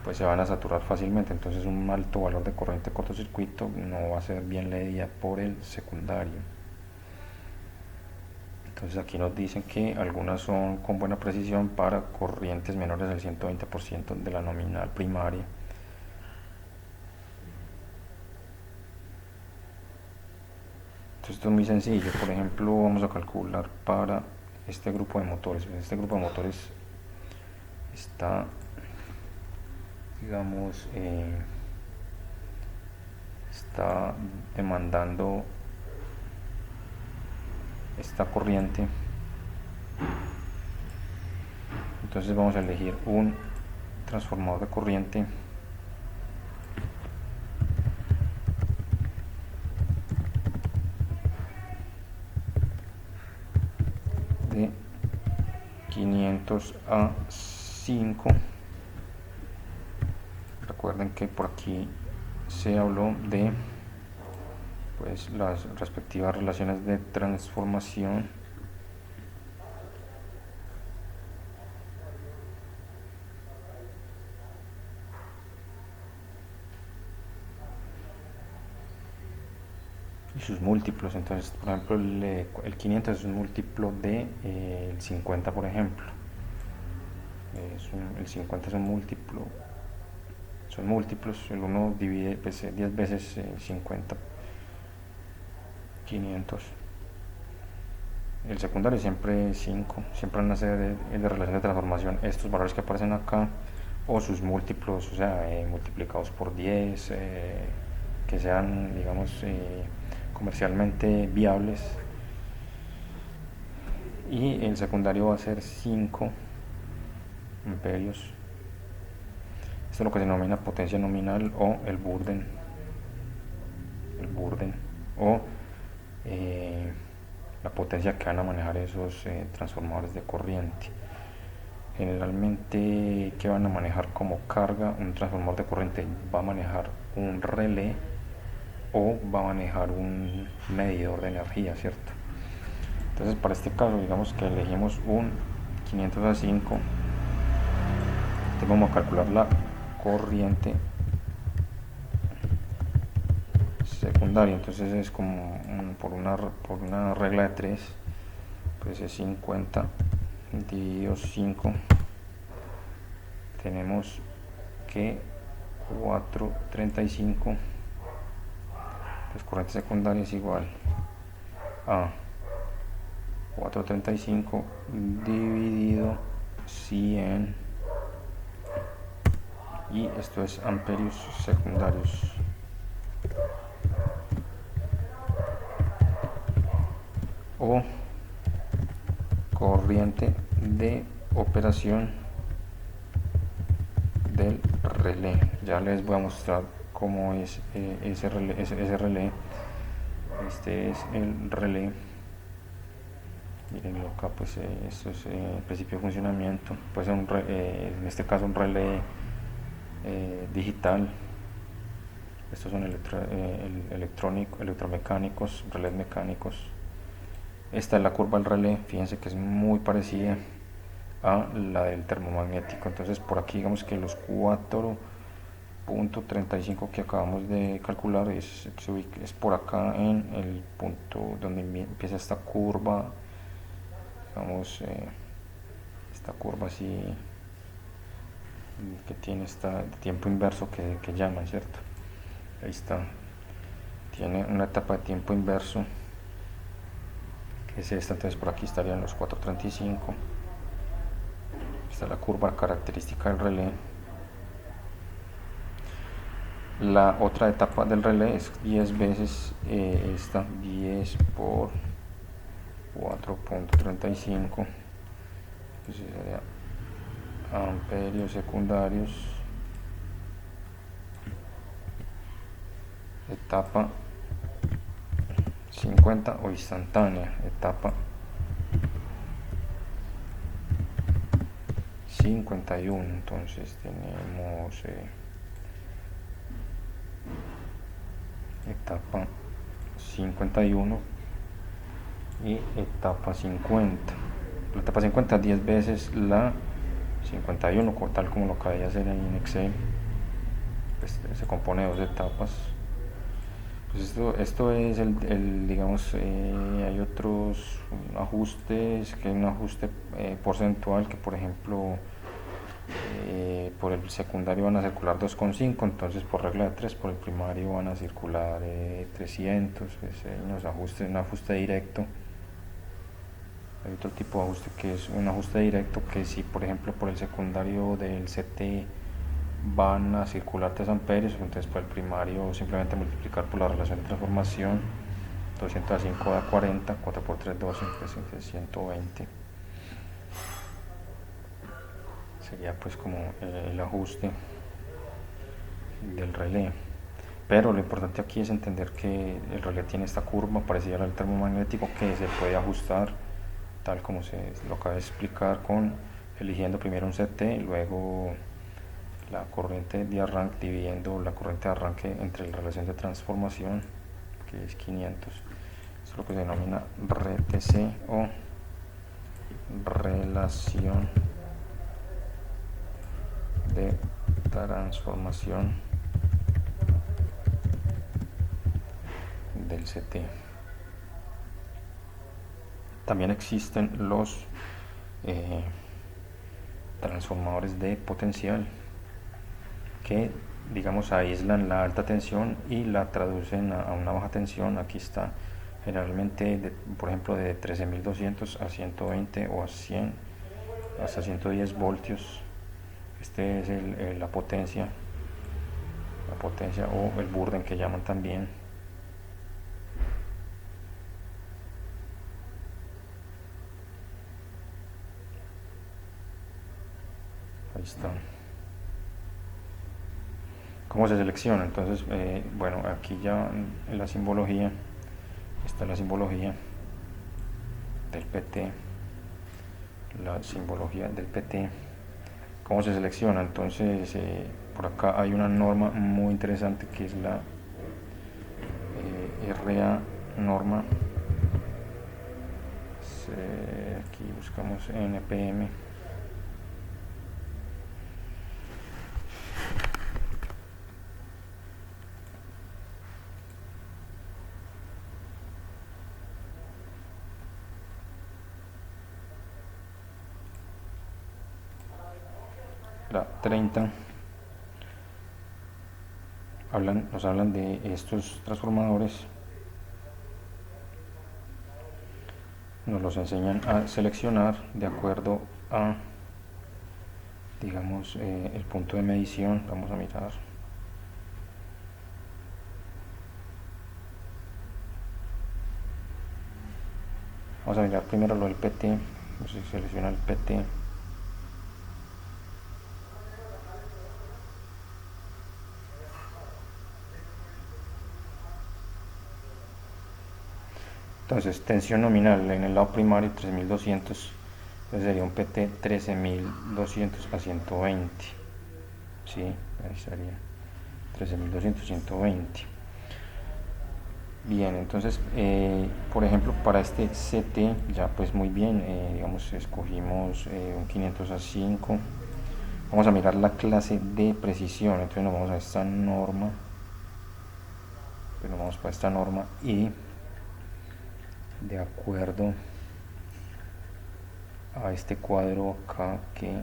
pues se van a saturar fácilmente, entonces un alto valor de corriente cortocircuito no va a ser bien leída por el secundario. Entonces aquí nos dicen que algunas son con buena precisión para corrientes menores del 120% de la nominal primaria. Entonces esto es muy sencillo. Por ejemplo, vamos a calcular para este grupo de motores. Este grupo de motores está, digamos, está demandando esta corriente. Entonces vamos a elegir un transformador de corriente de 500 a 5. Recuerden que por aquí se habló de pues las respectivas relaciones de transformación. Y sus múltiplos. Entonces, por ejemplo, el 500 es un múltiplo de el 50, por ejemplo. El 50 es un múltiplo. Son múltiplos. El 1 divide pues, 10 veces 50. 500. El secundario siempre 5. Siempre van a ser de relación de transformación estos valores que aparecen acá o sus múltiplos, o sea, multiplicados por 10, que sean, digamos, comercialmente viables. Y el secundario va a ser 5 amperios. Esto es lo que se denomina potencia nominal o el burden. O la potencia que van a manejar esos transformadores de corriente. Generalmente, ¿qué van a manejar como carga? Un transformador de corriente va a manejar un relé o va a manejar un medidor de energía, ¿cierto? Entonces, para este caso, digamos que elegimos un 500 a 5. Entonces vamos a calcular la corriente secundaria. Entonces es como por una regla de 3, pues es 50 dividido 5. Tenemos que 435. Pues corriente secundaria es igual a 435 dividido 100, y esto es amperios secundarios. O corriente de operación del relé. Ya les voy a mostrar cómo es ese relé. Este es el relé. Mirenlo acá, pues esto es el principio de funcionamiento. Puede ser en este caso un relé digital. Estos son electromecánicos, relés mecánicos. Esta es la curva del relé, fíjense que es muy parecida a la del termomagnético. Entonces por aquí digamos que los 4.35 que acabamos de calcular es por acá en el punto donde empieza esta curva, digamos esta curva así que tiene esta tiempo inverso que llaman, ¿cierto? Ahí está, tiene una etapa de tiempo inverso que es esta. Entonces por aquí estarían los 4.35. Esta es la curva característica del relé. La otra etapa del relé es 10 veces esta, 10 por 4.35, que sería amperios secundarios. Etapa 50 o instantánea, etapa 51. Entonces tenemos etapa 51 y etapa 50. La etapa 50 10 veces la 51, tal como lo acabé de hacer ahí en Excel. Pues se compone de dos etapas. Pues esto es digamos, hay otros ajustes, que hay un ajuste porcentual, que por ejemplo por el secundario van a circular 2,5, entonces por regla de 3 por el primario van a circular 300, pues hay unos ajustes, un ajuste directo. Hay otro tipo de ajuste que es un ajuste directo, que si por ejemplo por el secundario del CT van a circular 3 amperios, entonces por el primario simplemente multiplicar por la relación de transformación, 205 da 40, 4 por 3 12, entonces 120. Sería pues como el ajuste del relé. Pero lo importante aquí es entender que el relé tiene esta curva parecida al termomagnético, que se puede ajustar tal como lo acabo de explicar, con eligiendo primero un CT, luego la corriente de arranque, dividiendo la corriente de arranque entre la relación de transformación, que es 500. Eso es lo que se denomina RTC o relación de transformación del CT. También existen los transformadores de potencial, que digamos aíslan la alta tensión y la traducen a una baja tensión. Aquí está generalmente por ejemplo de 13.200 a 120 o a 100 hasta 110 voltios. Este es la potencia o el burden que llaman también. Ahí está. ¿Cómo se selecciona? Entonces, bueno, aquí ya en la simbología está la simbología del PT, la simbología del PT. ¿Cómo se selecciona? Entonces, por acá hay una norma muy interesante que es la RA norma. Aquí buscamos NPM. La 30 nos hablan de estos transformadores, nos los enseñan a seleccionar de acuerdo a, digamos, el punto de medición. Vamos a mirar. Vamos a mirar primero lo del PT. Vamos a seleccionar el PT. Entonces, tensión nominal en el lado primario 3200, entonces sería un PT 13200 a 120. Sí, ahí estaría 13200 120. Bien, entonces, por ejemplo, para este CT ya pues muy bien, digamos, escogimos un 500 a 5. Vamos a mirar la clase de precisión, entonces nos vamos a esta norma, pues nos vamos para esta norma y de acuerdo a este cuadro acá que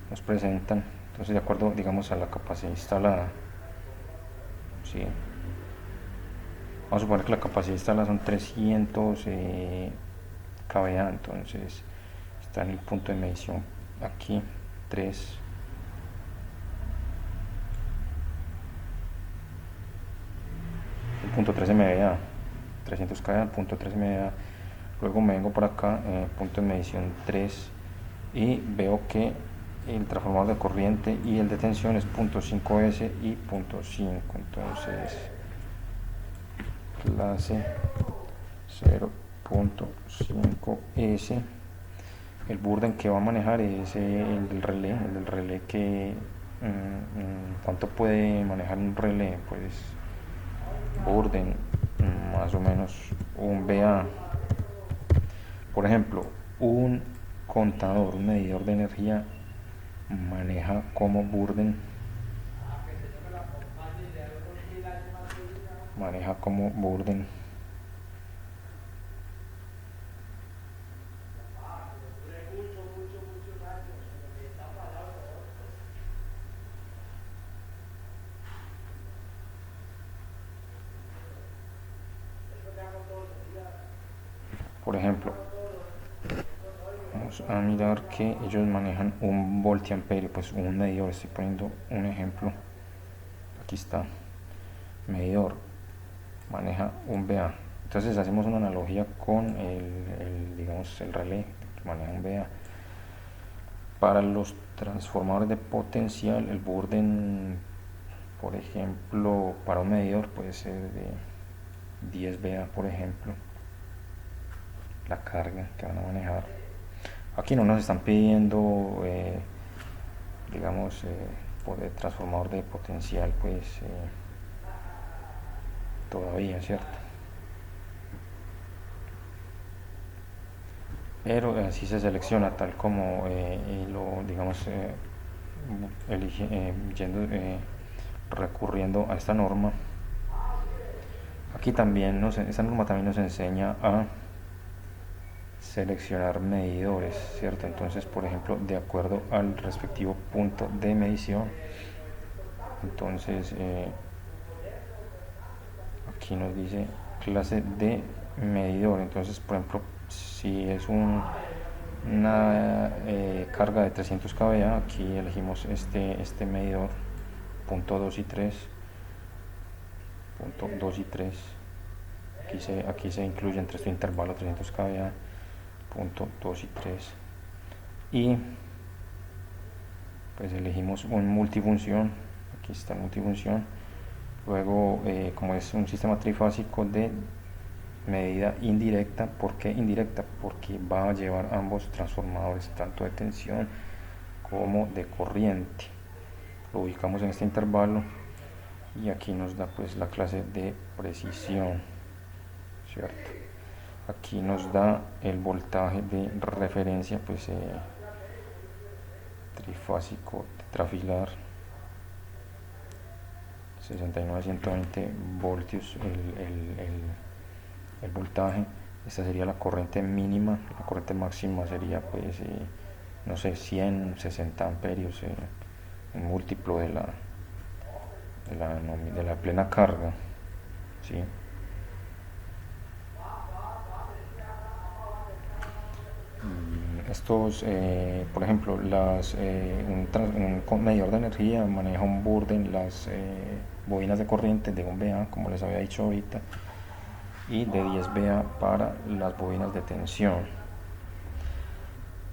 nos presentan, entonces de acuerdo, digamos, a la capacidad instalada, ¿sí? Vamos a suponer que la capacidad instalada son 300 kVA, entonces está en el punto de medición aquí, 3. El punto 13 MVA, 300 kVA, punto 13 MVA. Luego me vengo por acá, punto de medición 3, y veo que el transformador de corriente y el de tensión es .5S y .5, entonces clase 0.5S. El burden que va a manejar es el del relé que ¿Cuánto puede manejar un relé? Pues Burden, más o menos un VA. Por ejemplo, un contador, un medidor de energía maneja como Burden, maneja como Burden. Por ejemplo, vamos a mirar que ellos manejan un voltiamperio, pues un medidor, estoy poniendo un ejemplo, aquí está, medidor, maneja un VA. Entonces hacemos una analogía con digamos, el relé que maneja un VA. Para los transformadores de potencial, el Burden, por ejemplo, para un medidor puede ser de 10 VA, por ejemplo, la carga que van a manejar. Aquí no nos están pidiendo, digamos, por el transformador de potencial, pues todavía, ¿cierto? Pero así se selecciona tal como lo, digamos, recurriendo a esta norma. Aquí también esta norma también nos enseña a seleccionar medidores, ¿cierto? Entonces, por ejemplo, de acuerdo al respectivo punto de medición, entonces aquí nos dice clase de medidor. Entonces, por ejemplo, si es una carga de 300 kVA, aquí elegimos este medidor, punto 2 y 3, punto 2 y 3. Aquí se incluye entre este intervalo 300 kVA, punto 2 y 3. Y pues elegimos un multifunción, aquí está multifunción. Luego, como es un sistema trifásico de medida indirecta, ¿por qué indirecta? Porque va a llevar ambos transformadores, tanto de tensión como de corriente. Lo ubicamos en este intervalo y aquí nos da pues la clase de precisión, ¿cierto? Aquí nos da el voltaje de referencia, pues trifásico tetrafilar, 69-120 voltios el voltaje. Esta sería la corriente mínima, la corriente máxima sería pues no sé, 160 amperios, un múltiplo de la plena carga, ¿sí? Estos, por ejemplo, un medidor de energía maneja un Burden, las bobinas de corriente de 1 VA, como les había dicho ahorita, y de 10 VA para las bobinas de tensión.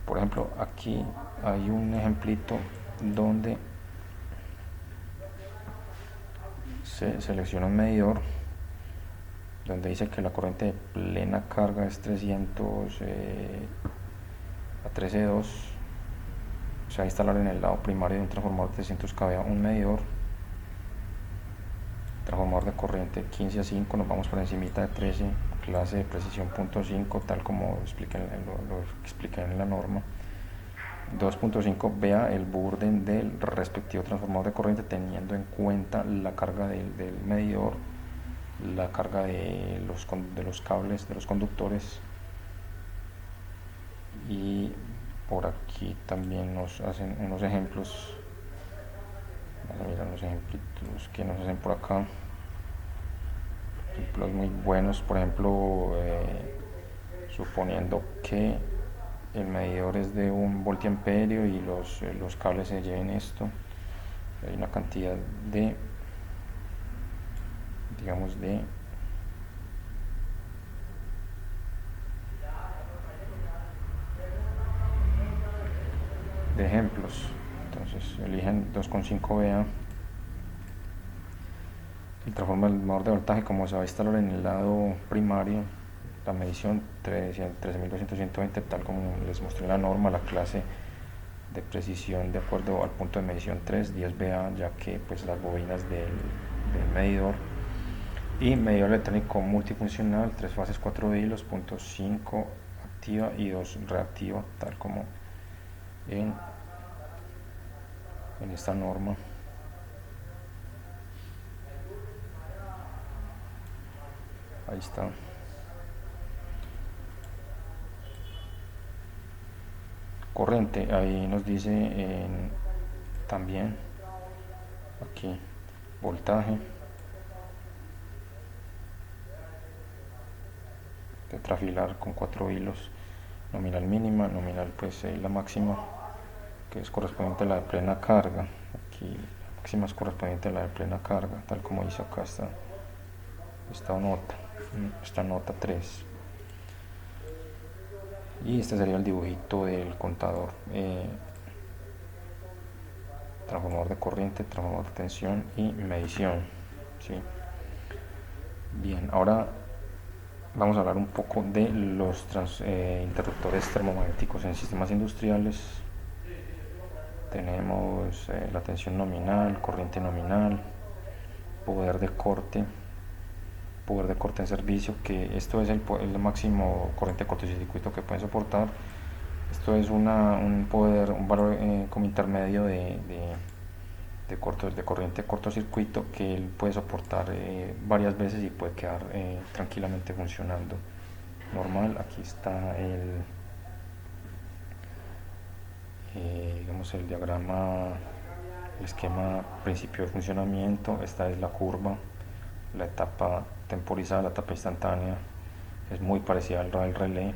Por ejemplo, aquí hay un ejemplito donde se selecciona un medidor donde dice que la corriente de plena carga es 300 a 13.2. Se va a instalar en el lado primario de un transformador de 300 kVA un medidor, transformador de corriente 15 a 5, nos vamos por encimita de 13, clase de precisión .5, tal como lo expliqué en la norma. 2.5 vea el Burden del respectivo transformador de corriente, teniendo en cuenta la carga del medidor, la carga de los cables, de los conductores. Y por aquí también nos hacen unos ejemplos. Vamos a mirar los ejemplos que nos hacen por acá. Ejemplos muy buenos, por ejemplo, suponiendo que el medidor es de 1 voltiamperio y los cables se lleven esto, hay una cantidad de, digamos, de ejemplos. Entonces eligen 2.5 VA. El transformador de voltaje, como se va a instalar en el lado primario, la medición 13.200-120, tal como les mostré en la norma, la clase de precisión de acuerdo al punto de medición 3, 10 VA, ya que pues las bobinas del medidor, y medidor electrónico multifuncional, 3 fases, 4 hilos, punto 5 activa y 2 reactiva, tal como en esta norma. Ahí está. Corriente, ahí nos dice también aquí voltaje, tetrafilar con 4 hilos, nominal mínima, nominal pues la máxima, que es correspondiente a la de plena carga. Aquí la máxima es correspondiente a la de plena carga, tal como dice acá esta nota 3. Y este sería el dibujito del contador, transformador de corriente, transformador de tensión y medición, ¿sí? Bien, ahora vamos a hablar un poco de los interruptores termomagnéticos en sistemas industriales. Tenemos la tensión nominal, corriente nominal, poder de corte en servicio, que esto es el máximo corriente de cortocircuito que pueden soportar. Esto es un valor como intermedio de corriente de cortocircuito que él puede soportar varias veces y puede quedar tranquilamente funcionando normal. Aquí está el diagrama, el esquema principio de funcionamiento. Esta es la curva, la etapa temporizada, la etapa instantánea, es muy parecida al relé.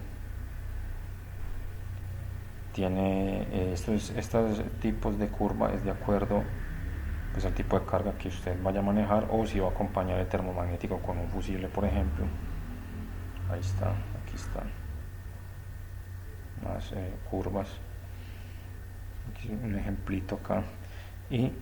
Tiene estos tipos de curva es de acuerdo pues al tipo de carga que usted vaya a manejar, o si va a acompañar el termomagnético con un fusible, por ejemplo. Ahí está, aquí están más curvas. Aquí un ejemplito acá. Y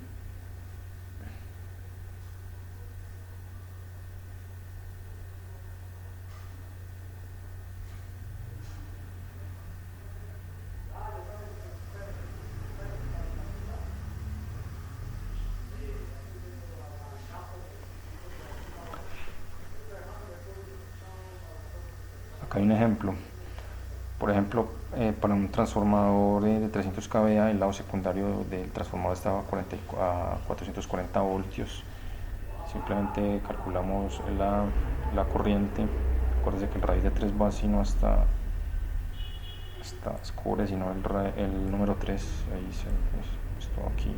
acá hay un ejemplo. Por ejemplo, para un transformador de 300 kVA, el lado secundario del transformador estaba a 440 voltios. Simplemente calculamos la corriente. Acuérdense que el raíz de 3 va sino hasta cubre, sino el número 3. Ahí esto aquí.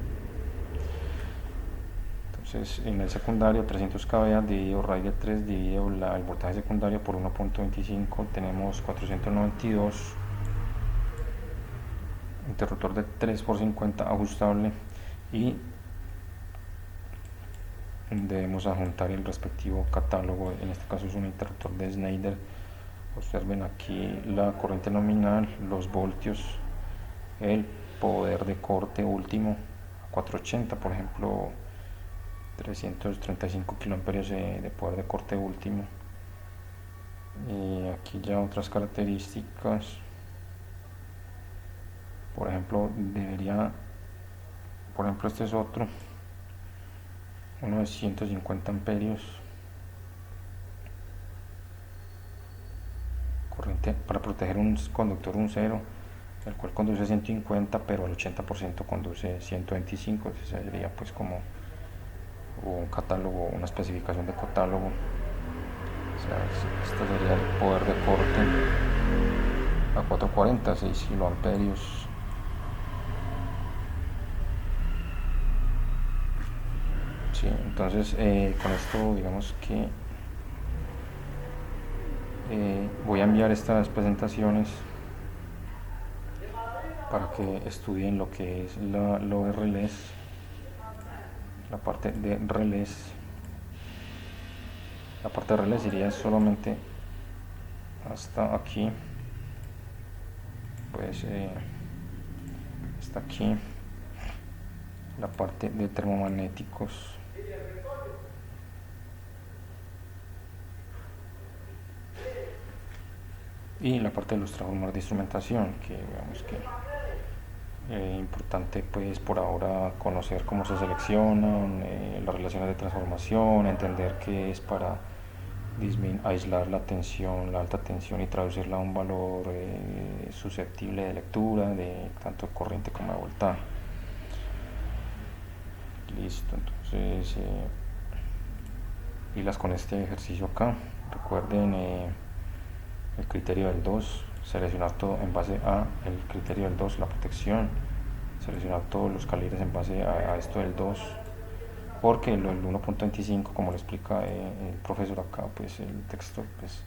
Entonces, en el secundario, 300 kVA dividido raíz de 3 dividido el voltaje secundario por 1.25, tenemos 492. Interruptor de 3x50 ajustable, y debemos adjuntar el respectivo catálogo. En este caso es un interruptor de Schneider. Observen aquí la corriente nominal, los voltios, el poder de corte último 480, por ejemplo 335 kiloamperios de poder de corte último. Y aquí ya otras características, por ejemplo este es otro, uno de 150 amperios, corriente para proteger un conductor, un cero, el cual conduce 150 pero al 80% conduce 125. Entonces sería pues como un catálogo, una especificación de catálogo. O sea, este sería el poder de corte a 440, 6 kiloamperios. Sí, entonces con esto digamos que voy a enviar estas presentaciones para que estudien lo que es lo de relés, la parte de relés. La parte de relés iría solamente hasta aquí, pues hasta aquí la parte de termomagnéticos. Y la parte de los transformadores de instrumentación, que veamos que Importante pues por ahora conocer cómo se seleccionan, las relaciones de transformación, entender qué es para aislar la tensión, la alta tensión y traducirla a un valor susceptible de lectura de tanto corriente como de voltaje. Listo, entonces pilas con este ejercicio acá. Recuerden el criterio del 2, seleccionar todo en base a el criterio del 2, la protección, seleccionar todos los calibres en base a esto del 2, porque el 1.25, como lo explica el profesor acá, pues el texto, pues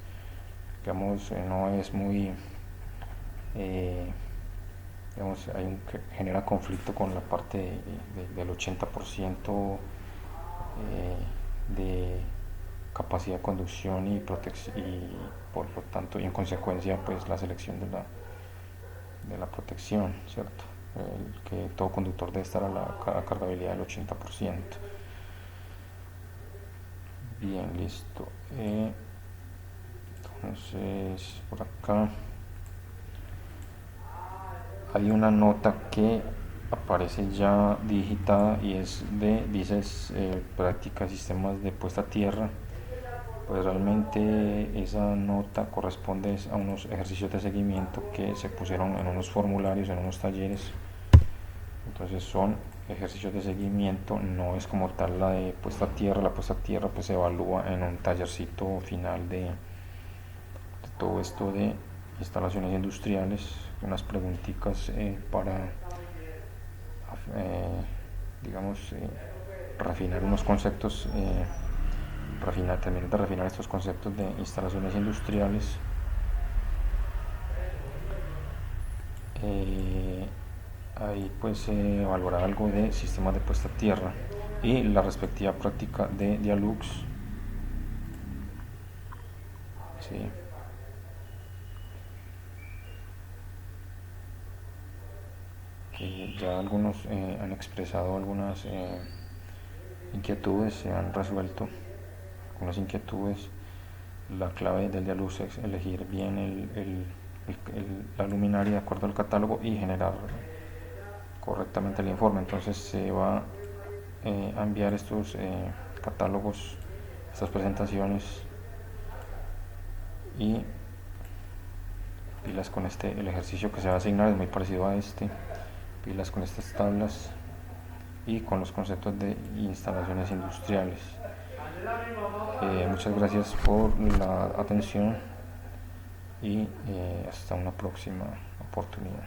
digamos, no es muy, digamos, genera conflicto con la parte del 80% de capacidad de conducción y protección, y por lo tanto y en consecuencia pues la selección de la protección, ¿cierto? Que todo conductor debe estar a la cargabilidad del 80%. Bien, listo. Entonces por acá hay una nota que aparece ya digitada y dices práctica de sistemas de puesta a tierra. Pues realmente esa nota corresponde a unos ejercicios de seguimiento que se pusieron en unos formularios, en unos talleres. Entonces son ejercicios de seguimiento, no es como tal la de puesta a tierra. La puesta a tierra pues se evalúa en un tallercito final de todo esto de instalaciones industriales, unas preguntitas para digamos refinar unos conceptos, terminar de refinar estos conceptos de instalaciones industriales. Ahí pues se evaluará algo de sistemas de puesta a tierra y la respectiva práctica de Dialux. Sí. Ya algunos han expresado algunas inquietudes, se han resuelto algunas inquietudes. La clave del Dialux es elegir bien la luminaria de acuerdo al catálogo y generar correctamente el informe. Entonces se va a enviar estos catálogos, estas presentaciones, y pilas con el ejercicio que se va a asignar es muy parecido a este, pilas con estas tablas y con los conceptos de instalaciones industriales. Muchas gracias por la atención y hasta una próxima oportunidad.